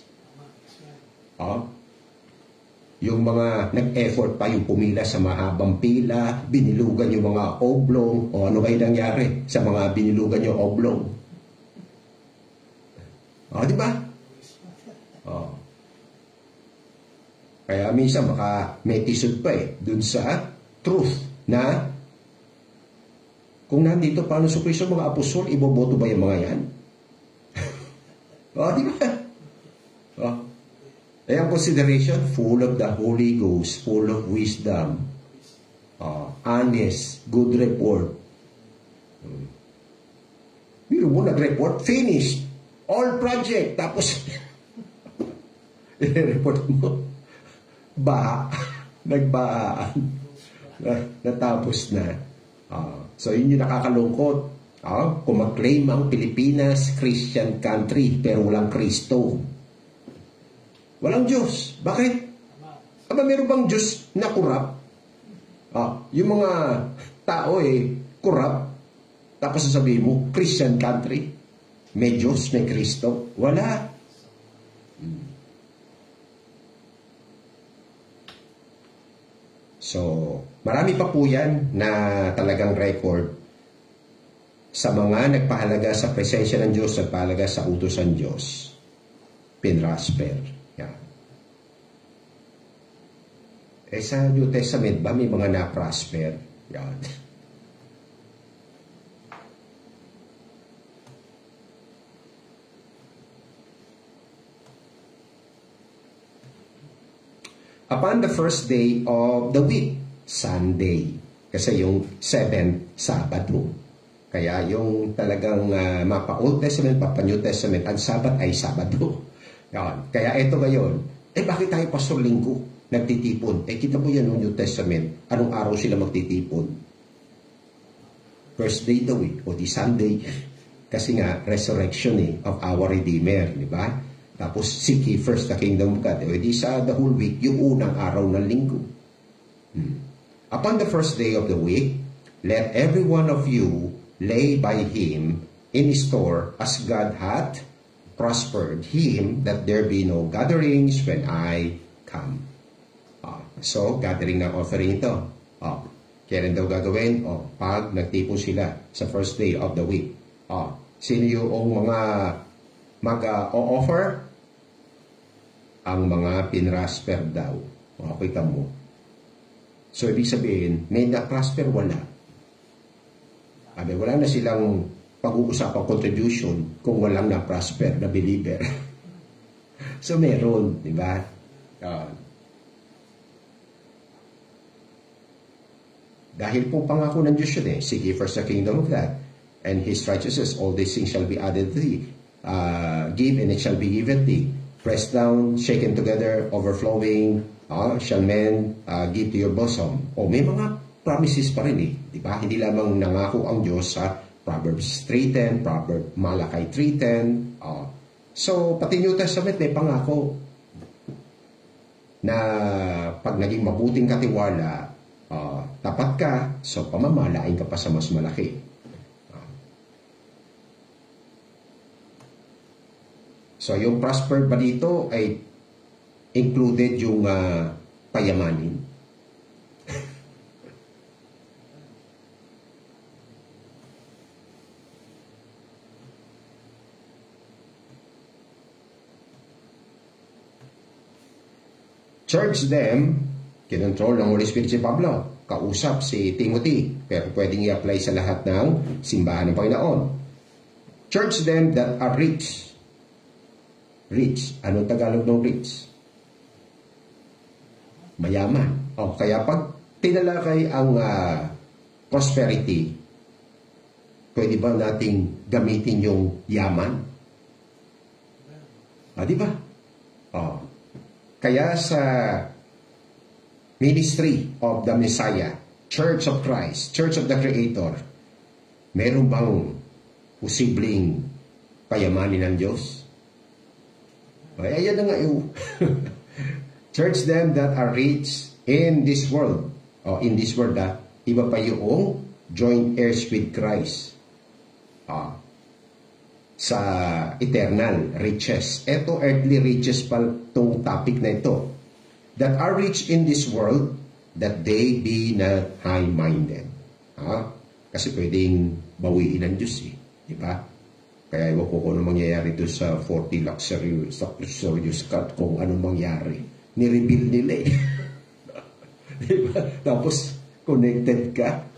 Yung mga nag-effort pa, yung pumila sa mahabang pila, binilugan yung mga oblong, ano kayo nangyari sa mga binilugan yung oblong? Di ba? Kaya minsan may tisod pa dun sa truth na kung nandito paano sa Kristo mga apostol, iboboto ba yung mga yan? Di ba? Ayan consideration, full of the Holy Ghost, full of wisdom, honest, good report. Biro mo, nag-report, finished, all project, tapos i-report mo, nagbahaan, natapos na. So, yun yung nakakalungkot. Kung mag-claim ang Pilipinas, Christian country, pero walang Kristo. Walang Diyos. Bakit? Meron bang Diyos na kurap? Yung mga tao kurap. Tapos sasabihin mo, Christian country, may Diyos, may Kristo. Wala. So, marami pa po yan na talagang record sa mga nagpahalaga sa presensya ng Diyos, nagpahalaga sa utos ng Diyos. Pinrasper. Yan. Sa New Testament ba may mga na-prosper? Yan. Upon the first day of the week, Sunday. Kasi yung 7th, Sabado. Kaya yung talagang mapa Old Testament, mapa New Testament, ang Sabat ay Sabado. Yan. Kaya ito ngayon, bakit tayo Pastor Linggo nagtitipon? Kita mo yan ng New Testament, anong araw sila magtitipon? First day daw o di Sunday. Kasi nga, resurrection of our Redeemer, di ba? Tapos, seek ye first the kingdom of God. O di sa the whole week, yung unang araw ng linggo. Upon the first day of the week, let every one of you lay by him in store as God hath prospered him, that there be no gatherings when I come. So, gathering ng offering ito. Kailan daw gagawin? Pag nagtipon sila sa first day of the week. Sino yung mga mag-o-offer? Ang mga pinrasper daw. Okay ka mo. So, ibig sabihin, may na-prosper, wala. Wala na silang pag-uusapang contribution kung walang na-prosper na believer. So, meron, di ba? Dahil po pangako ng Diyos yun seek ye first the kingdom of God and His righteousness, all these things shall be added to thee. Give and it shall be given thee. Pressed down, shaken together, overflowing, shall men give to your bosom. May mga promises pa rin di ba? Hindi lamang nangako ang Diyos sa Proverbs 3:10, Malachi 3:10. So, pati New Testament may pangako na pag naging mabuting katiwala, tapat ka, so pamamalain ka pa sa mas malaki. So, yung prosper ba dito ay included yung payamanin. Charge them, kinontrol ng Holy Spirit si Pablo, kausap si Timothy, pero pwedeng i-apply sa lahat ng simbahan ng Panginoon. Charge them that are rich. Rich. Anong Tagalog ng rich? Mayaman. Kaya pag tinalakay ang prosperity, pwede ba nating gamitin yung yaman? Di ba? Kaya sa Ministry of the Messiah, Church of Christ, Church of the Creator, meron bang posibleng payamanin ng Diyos? Ayan na nga yung Church them that are rich in this world. In this world, iba pa yung joint heirs with Christ. Sa eternal riches. Ito, earthly riches pa itong topic na ito. That are rich in this world, that they be not high-minded. Kasi pwedeng bawiin ng Diyos di ba? Kaya iwan ko kung ano mangyayari doon sa 40 luxurious cut, kung ano mangyari. Nireveal nila diba? Tapos, connected ka.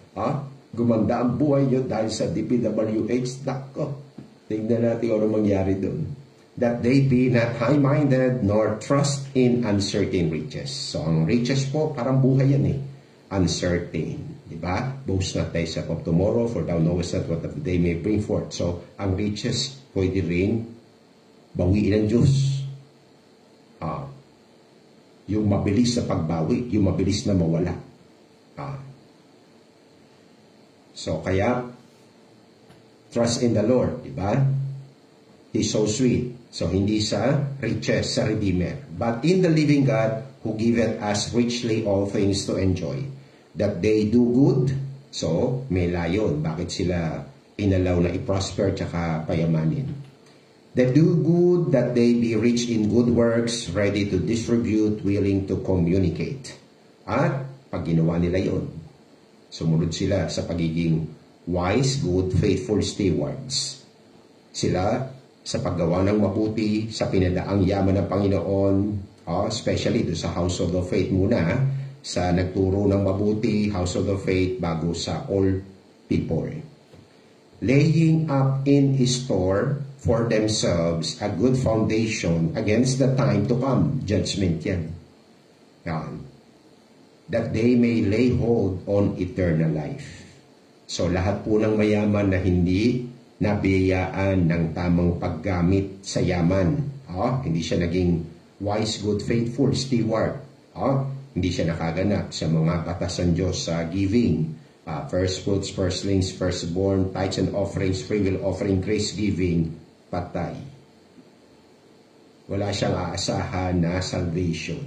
Gumanda ang buhay nyo dahil sa DPWH. Nako. Tingnan natin ano mangyari doon. That they be not high-minded nor trust in uncertain riches. So, ang riches po, parang buhay yan uncertain. Diba? Boast not thyself of tomorrow, for thou knowest not what the day may bring forth. So, ang riches, pwede rin bawiin ng Diyos. Yung mabilis na pagbawi, yung mabilis na mawala. So, kaya, trust in the Lord, diba? He's so sweet. So, hindi sa riches, sa Redeemer. But in the living God, who giveth us richly all things to enjoy. That they do good. So, may layon. Bakit sila inalaw na i-prosper tsaka payamanin? That do good, that they be rich in good works, ready to distribute, willing to communicate. At Pag ginawa nila yon, sumunod sila sa pagiging wise, good, faithful stewards. Sila sa paggawa ng mabuti, sa pinadaang yaman ng Panginoon, especially do sa household of faith muna, sa nagturo ng mabuti, household of faith, bago sa all people. Laying up in store for themselves a good foundation against the time to come. Judgment yan. Yan. That they may lay hold on eternal life. So lahat po ng mayaman na hindi nabiyayaan ng tamang paggamit sa yaman, hindi siya naging wise, good, faithful steward, hindi siya nakaganap sa mga batas ng Diyos sa giving, first fruits, firstlings, firstborn, tithes and offerings, free will offering, grace giving, patay. Wala siyang aasahan na salvation.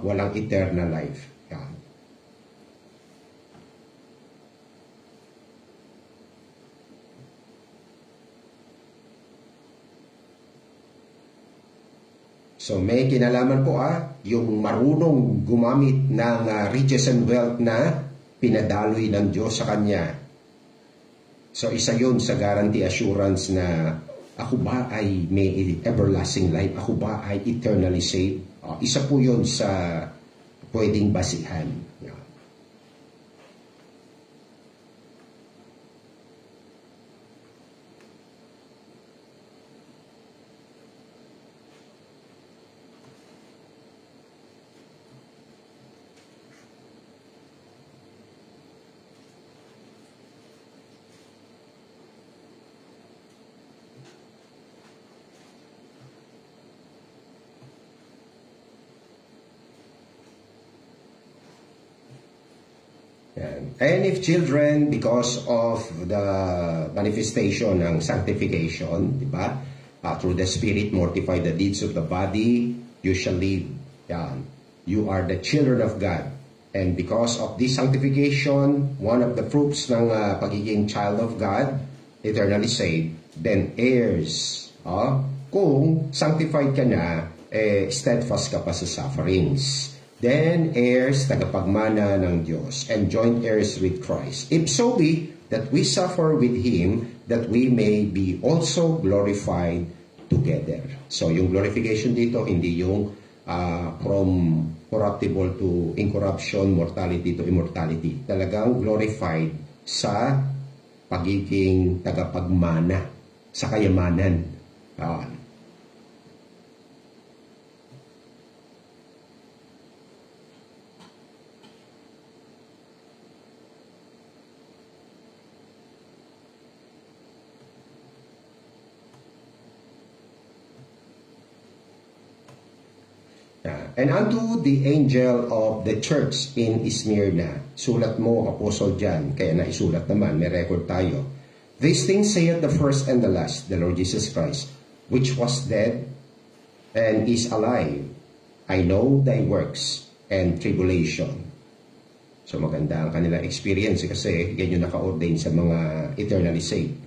Walang eternal life. Yan. So may kinalaman po yung marunong gumamit ng riches and wealth na pinadaloy ng Diyos sa kanya. So isa yun sa guarantee assurance na ako ba ay may everlasting life? Ako ba ay eternally saved? Isa po yun sa pwedeng basihan. Yeah. And if children, because of the manifestation ng sanctification, di ba? Through the Spirit, mortify the deeds of the body, you shall live. Yan. You are the children of God. And because of this sanctification, one of the fruits ng pagiging child of God, eternally saved, then heirs. Kung sanctified ka na, steadfast ka pa sa sufferings. Then heirs, tagapagmana ng Diyos, and joint heirs with Christ. If so be that we suffer with Him, that we may be also glorified together. So yung glorification dito, hindi yung from corruptible to incorruption, mortality to immortality. Talagang glorified sa pagiging tagapagmana, sa kayamanan. And unto the angel of the church in Smyrna, sulat mo, Apostle John, kaya naisulat naman, may record tayo. These things saith the first and the last, the Lord Jesus Christ, which was dead and is alive. I know thy works and tribulation. So maganda ang kanilang experience kasi yan yung naka-ordain sa mga eternally saved.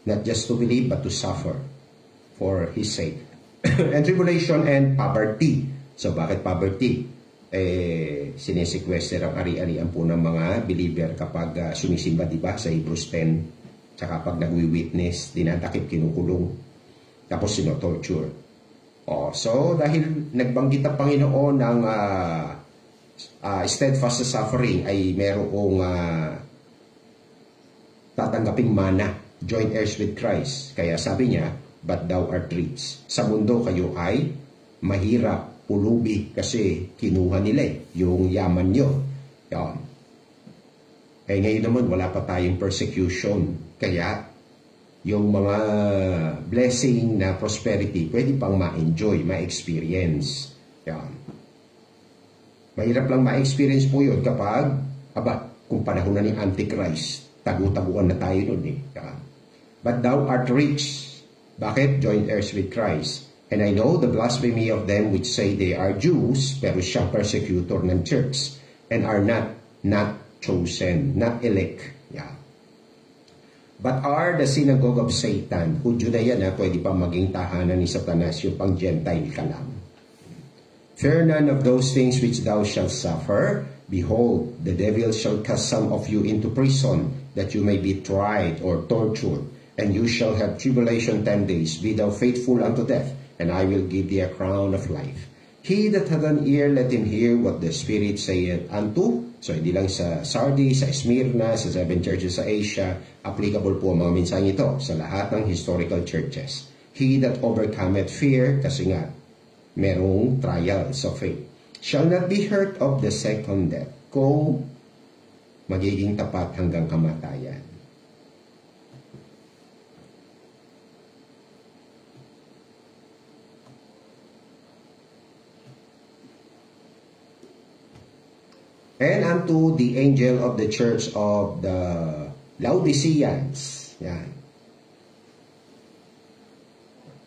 Not just to believe, but to suffer for His sake. And tribulation and poverty. So, bakit poverty? Sinesequester ang ari-arian po ng mga believer kapag sumisimba, diba, sa Hebrews 10. Tsaka kapag nagwi-witness, dinatakip, kinukulong, tapos sino-torture. So, dahil nagbanggit ang Panginoon ng steadfast sa suffering, ay merong tatanggaping mana, joint heirs with Christ. Kaya sabi niya, but thou art rich. Sa mundo kayo ay mahirap, pulubi, kasi kinuha nila yung yaman nyo. Yan. Ngayon naman, wala pa tayong persecution. Kaya, yung mga blessing na prosperity, pwede pang ma-enjoy, ma-experience. Yan. Mahirap lang ma-experience po yun kapag, kung panahon na ni Antichrist, tagu-taguan na tayo nun Yan. But thou art rich. Bakit? Joint heirs with Christ. And I know the blasphemy of them which say they are Jews, pero siyang persecutor ng church, and are not chosen, not elect. Yeah. But are the synagogue of Satan. Hudyo na yan, pwede pa maging tahanan ni Satanas, yung pang-Gentile ka lang. Fear none of those things which thou shalt suffer. Behold, the devil shall cast some of you into prison, that you may be tried or tortured, and you shall have tribulation 10 days. Be thou faithful unto death, and I will give thee a crown of life. He that hath an ear, let him hear what the Spirit saith unto. So, hindi lang sa Sardis, sa Smyrna, sa 7 churches sa Asia, applicable po ang mga mensaheng ito sa lahat ng historical churches. He that overcometh fear, kasi nga, merong trials of faith, shall not be hurt of the second death, kung magiging tapat hanggang kamatayan. And unto the angel of the church of the Laodiceans. Yan.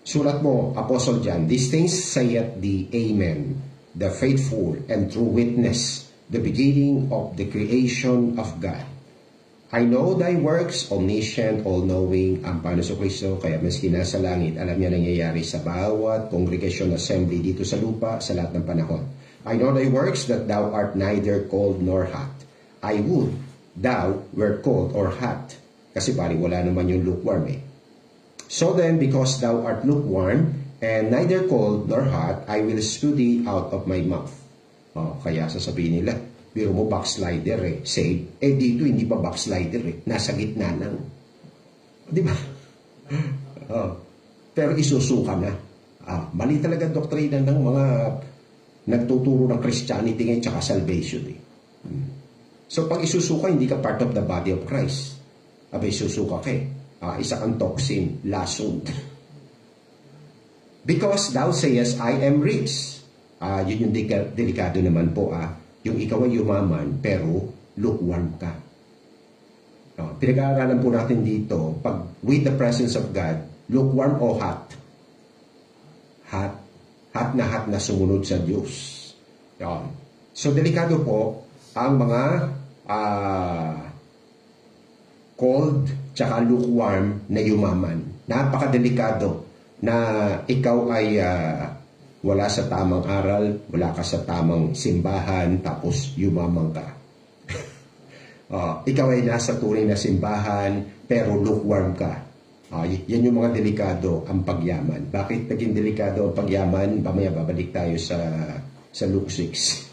Sulat mo, Apostle John, these things saith the Amen, the faithful and true witness, the beginning of the creation of God. I know thy works, omniscient, all-knowing, ang Panginoon Kristo, kaya maski nasa langit, alam niya nangyayari sa bawat congregation assembly dito sa lupa sa lahat ng panahon. I know thy works, that thou art neither cold nor hot. I would thou were cold or hot. Kasi pari wala naman yung lukewarm eh. So then, because thou art lukewarm, and neither cold nor hot, I will spew thee out of my mouth. Kaya sasabihin nila, biro mo backslider eh, save. Eh dito hindi pa backslider eh, nasa gitna lang. Di ba? Pero isusuka na. Mali talaga doktrina ng mga nagtuturo ng Christianity ngayon tsaka salvation eh. So pag isusuka, hindi ka part of the body of Christ. Abay isusuka ka eh. Isa kang toxin, lason. Because thou sayest, I am rich. Yun yung delikado naman po. Yung ikaw ay yumaman, pero lukewarm ka. Pinag-aaralan po natin dito, pag with the presence of God, lukewarm o hot? Hot. Hot na sumunod sa Diyos. Yan. So, delikado po ang mga cold tsaka lukewarm na yumaman. Napakadelikado na ikaw ay wala sa tamang aral, wala ka sa tamang simbahan, tapos yumamang ka. Ikaw ay nasa tunay na simbahan, pero lukewarm ka. Yan yung mga delikado ang pagyaman. Bakit naging delikado ang pagyaman? Mamaya babalik tayo sa Luke 6.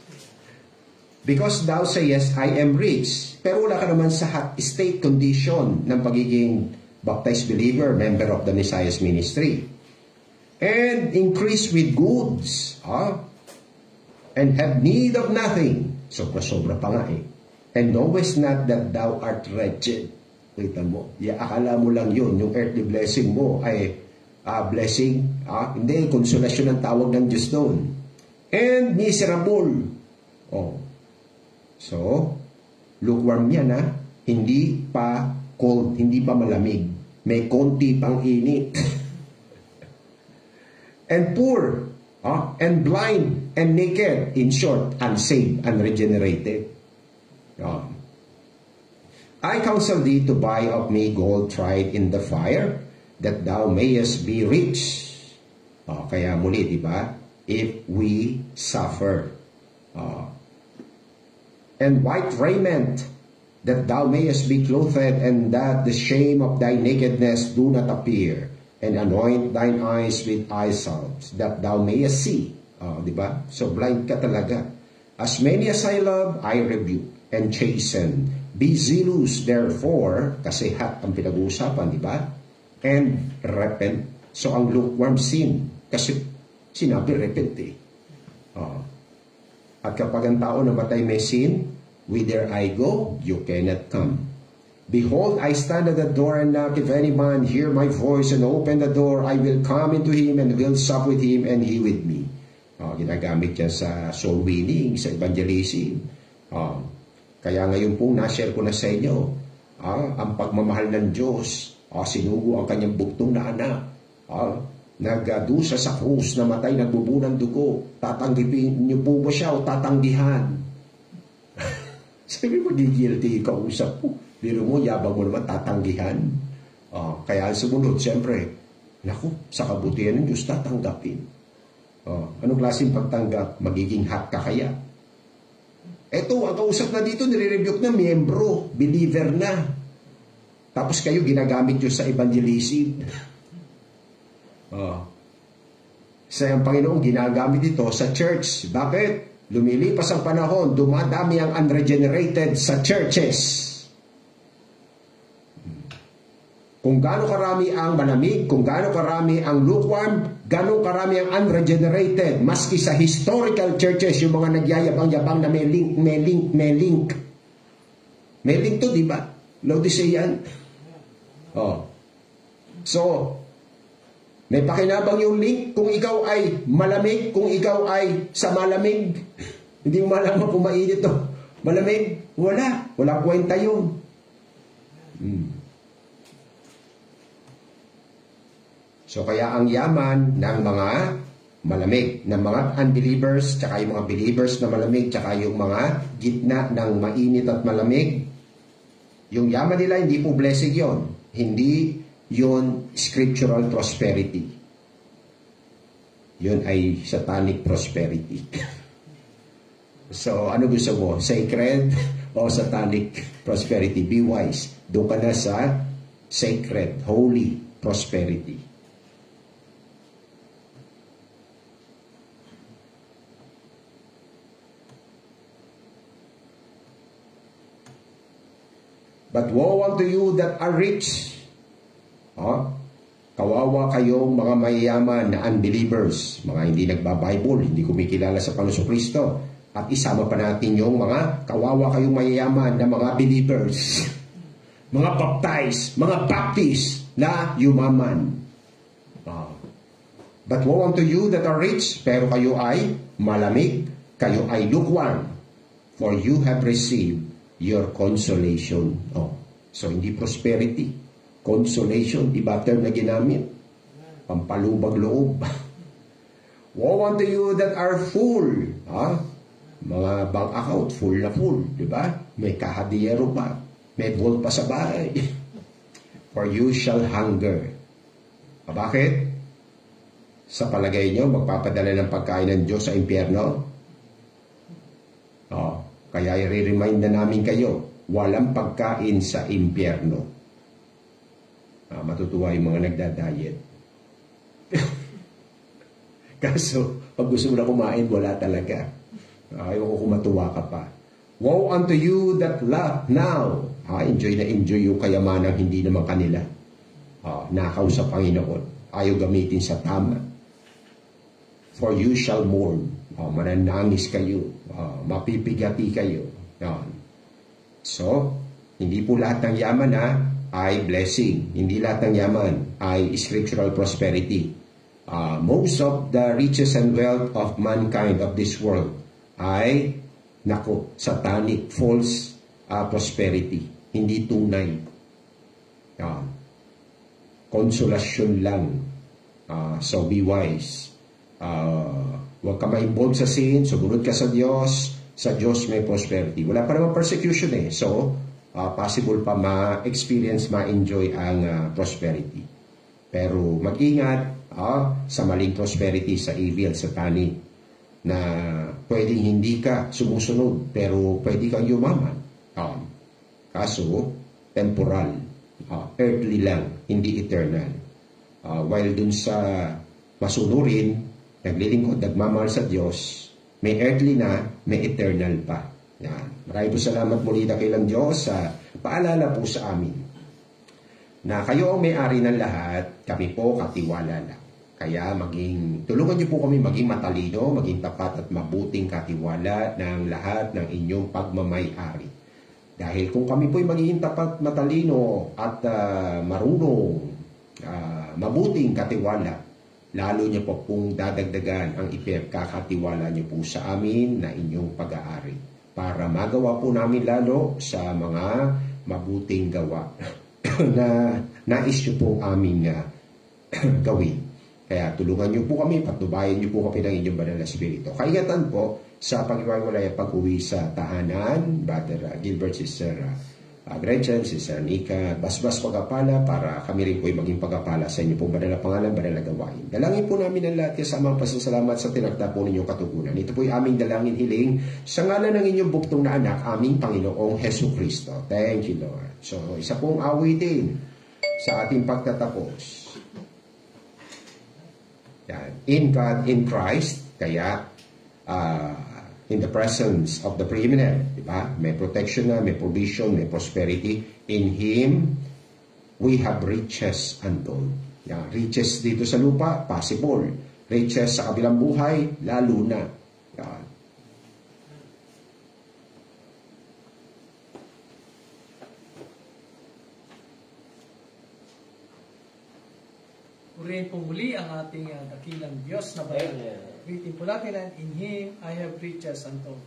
Because thou sayest, I am rich. Pero wala ka naman sa hot state condition ng pagiging baptized believer, member of the Messiah's ministry. And increase with goods. And have need of nothing. Sobra-sobra pa nga eh. And knowest not that thou art wretched. Kita mo, akala mo lang yun, yung earthly blessing mo ay blessing, hindi, konsolasyon ang tawag ng Diyos doon. And miserable. So, lukewarm yan hindi pa cold, hindi pa malamig, may konti pang init. And poor, and blind, and naked, in short, unsaved, unregenerated. I counsel thee to buy of me gold tried in the fire, that thou mayest be rich. Kaya muli, di ba? If we suffer. And white raiment, that thou mayest be clothed, and that the shame of thy nakedness do not appear. And anoint thine eyes with eye salves, that thou mayest see. Di ba? So blind ka talaga. As many as I love, I rebuke and chasten. Be zealous, therefore, kasi hot ang pinag-uusapan, di ba? And repent. So, ang lukewarm sin, kasi sinabi repent eh. At kapag ang tao namatay may sin, whither I go, you cannot come. Behold, I stand at the door and knock. If any man hear my voice and open the door, I will come into him and will sup with him and he with me. Ginagamit yan sa soul winning, sa evangelism. Kaya ngayon po, na-share ko na sa inyo, ang pagmamahal ng Diyos, sinugo ang kanyang buktong na anak, nagdusa sa krus, namatay, nagbubuo ng dugo, tatanggipin niyo po ba siya o tatanggihan? Sabi, magigilty ka usap po. Biro mo, yabang mo naman, tatanggihan. Kaya sumunod, siyempre, naku, sa kabutihan ng Diyos, tatanggapin. Anong klaseng pagtanggap? Magiging hot ka kaya? Eto, ang kausap na dito, nire-rebuke na miyembro, believer na. Tapos kayo ginagamit nyo sa evangelism. Sa ang Panginoon ginagamit ito sa church. Bakit? Lumilipas ang panahon, dumadami ang unregenerated sa churches. Kung gaano karami ang malamig, kung gaano karami ang lukewarm, gaano karami ang unregenerated, maski sa historical churches, yung mga nagyayabang-yabang na may link to, di ba? Laodicean. So, may pakinabang yung link kung ikaw ay malamig, kung ikaw ay sa malamig. Hindi mo malaman kung mainit to. Malamig, wala kwenta yun. So kaya ang yaman ng mga malamig, ng mga unbelievers, tsaka yung mga believers na malamig, tsaka yung mga gitna ng mainit at malamig, yung yaman nila hindi po blessing yon. Hindi yon scriptural prosperity. Yun ay satanic prosperity. So ano gusto mo? Sacred o satanic prosperity? Be wise. Doon ka na sa sacred, holy prosperity. But woe unto you that are rich. Kawawa kayong mga mayayaman na unbelievers, mga hindi nagba-Bible, hindi kumikilala sa Panginoon Kristo. At isama pa natin yung mga kawawa kayong mayayaman na mga believers, mga baptized, mga Baptist na yumaman. But woe unto you that are rich, pero kayo ay malamig, kayo ay lukewarm, for you have received your consolation. So hindi prosperity, consolation, iba term na ginamit, pampalubag loob. Woe unto you that are full, mga bank account full na full, di ba? May kahadiyero pa, may vault pa sa bahay. For you shall hunger. Bakit? Sa palagay nyo, magpapadala ng pagkain ng Diyos sa impyerno? Kaya i-remind na namin kayo, walang pagkain sa impyerno. Matutuwa yung mga nagda-diet. Kaso, pag gusto mo na kumain, wala talaga. Ayaw ko kung matuwa ka pa. Woe unto you that laugh now. Enjoy na enjoy yung kayamanang hindi naman kanila. Nakaw sa Panginoon. Ayaw gamitin sa tama. For you shall mourn. Mananangis kayo. Mapipigati kayo. So, hindi po lahat ng yaman ay blessing. Hindi lahat ng yaman ay scriptural prosperity. Most of the riches and wealth of mankind of this world ay satanic, false prosperity. Hindi tunay. Konsolasyon lang. So be wise. Huwag ka ma-involve sa sin, sumunod ka sa Diyos may prosperity. Wala pa naman persecution so possible pa ma-experience, ma-enjoy ang prosperity. Pero mag-ingat sa maling prosperity, sa evil, satanic, na pwedeng hindi ka sumusunod, pero pwede kang yumaman. Kaso, temporal, earthly lang, hindi eternal. While dun sa masunurin, naglilingkod, nagmamahal sa Diyos, may earthly na, may eternal pa. Yan. Maraming po salamat muli na kailang Diyos sa paalala po sa amin na kayo ang may-ari ng lahat, kami po katiwala lang. Kaya tulungan niyo po kami maging matalino, maging tapat at mabuting katiwala ng lahat ng inyong pagmamay-ari. Dahil kung kami po'y magiging tapat, matalino at marunong, mabuting katiwala, lalo niyo po pong dadagdagan ang ipagkakatiwala niyo po sa amin na inyong pag-aari para magawa po namin lalo sa mga mabuting gawa na nais niyo po aming gawin. Kaya tulungan niyo po kami, patubayan niyo po kami ng inyong banal na spirito. Kaingatan po sa pag-iwalay at pag-uwi sa tahanan, Brother Gilbert, Sister Gretchen, Sister Nika, basbas pagkapala para kami rin po'y maging pagkapala sa inyo pong banal na pangalan, banal na gawain. Dalangin po namin ang lahat kasamang pasasalamat sa tinakda po ninyong katugunan. Ito po'y aming dalangin hiling sa ngalan ng inyong buktong na anak, aming Panginoong Hesus Kristo. Thank you, Lord. So, isa pong awitin sa ating pagtatapos. Yan. In God, in Christ, kaya in the presence of the preeminent, diba? May protection na, may provision, may prosperity. In Him, we have riches untold. Yan. Riches dito sa lupa, possible. Riches sa kabilang buhay, lalo na. Yan. Purihin po muli ang ating dakilang Diyos na banal. Greeting po natin na in Him I have riches untold.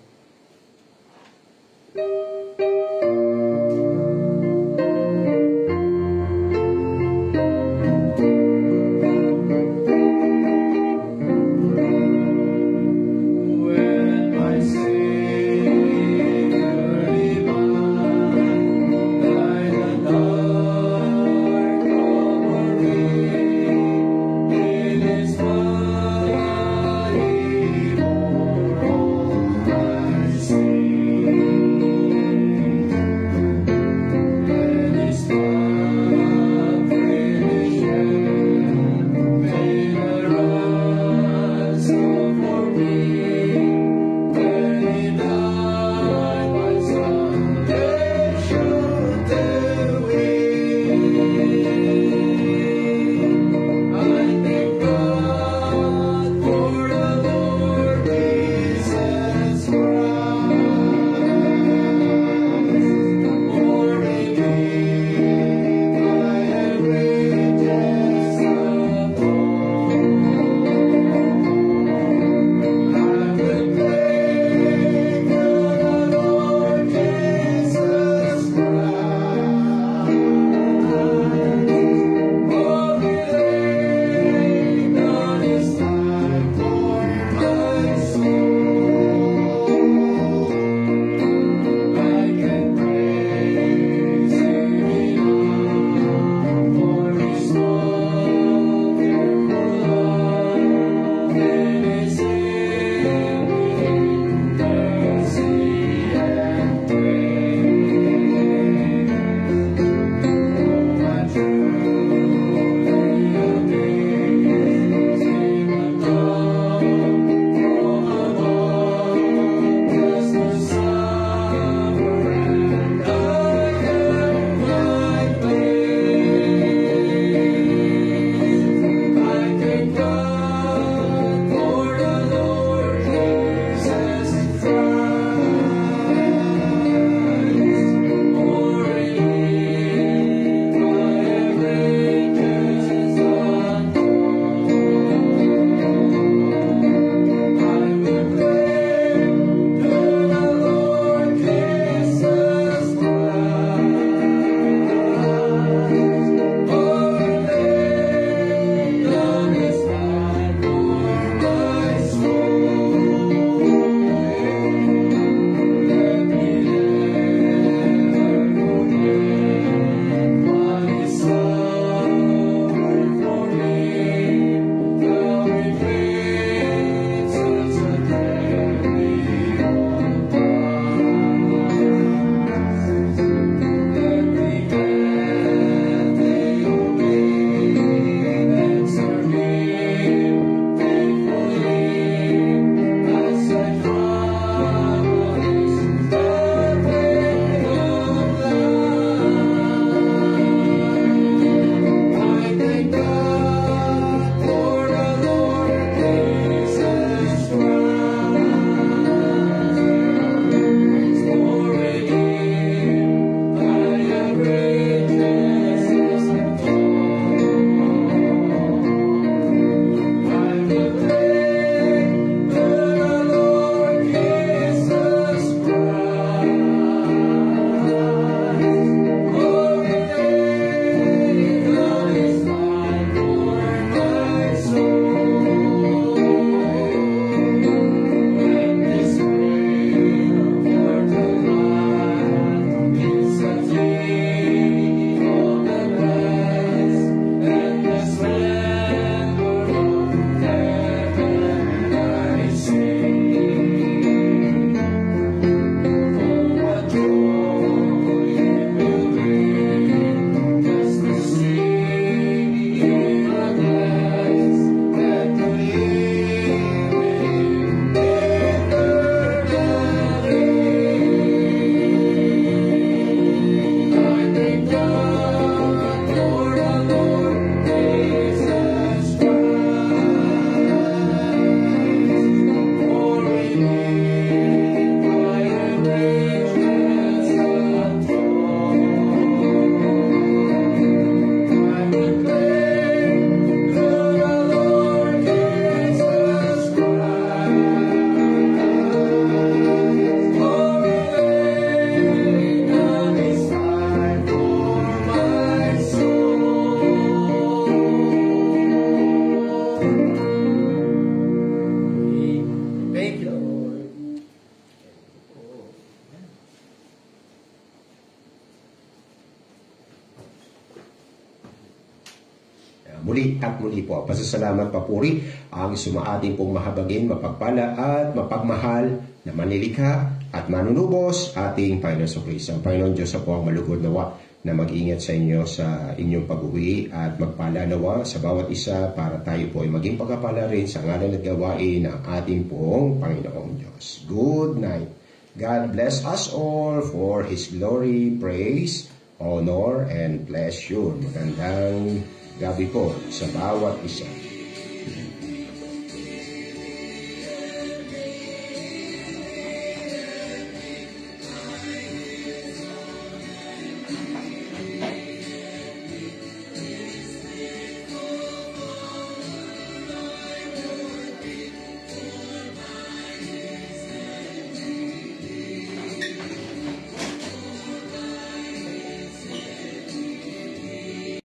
muli at muli po. Pasasalamat, papuri ang sumaating pong mahabagin, mapagpala at mapagmahal na manilikha at manunubos ating Panginoon Kristo. Ang Panginoon Diyos po ang malugod nawa na mag-ingat sa inyo sa inyong pag-uwi at magpala nawa sa bawat isa para tayo po ay maging pagkapala rin sa ngalan at gawain ng ating pong Panginoong Diyos. Good night. God bless us all for His glory, praise, honor, and pleasure. Magandang gabi po sa bawat isa.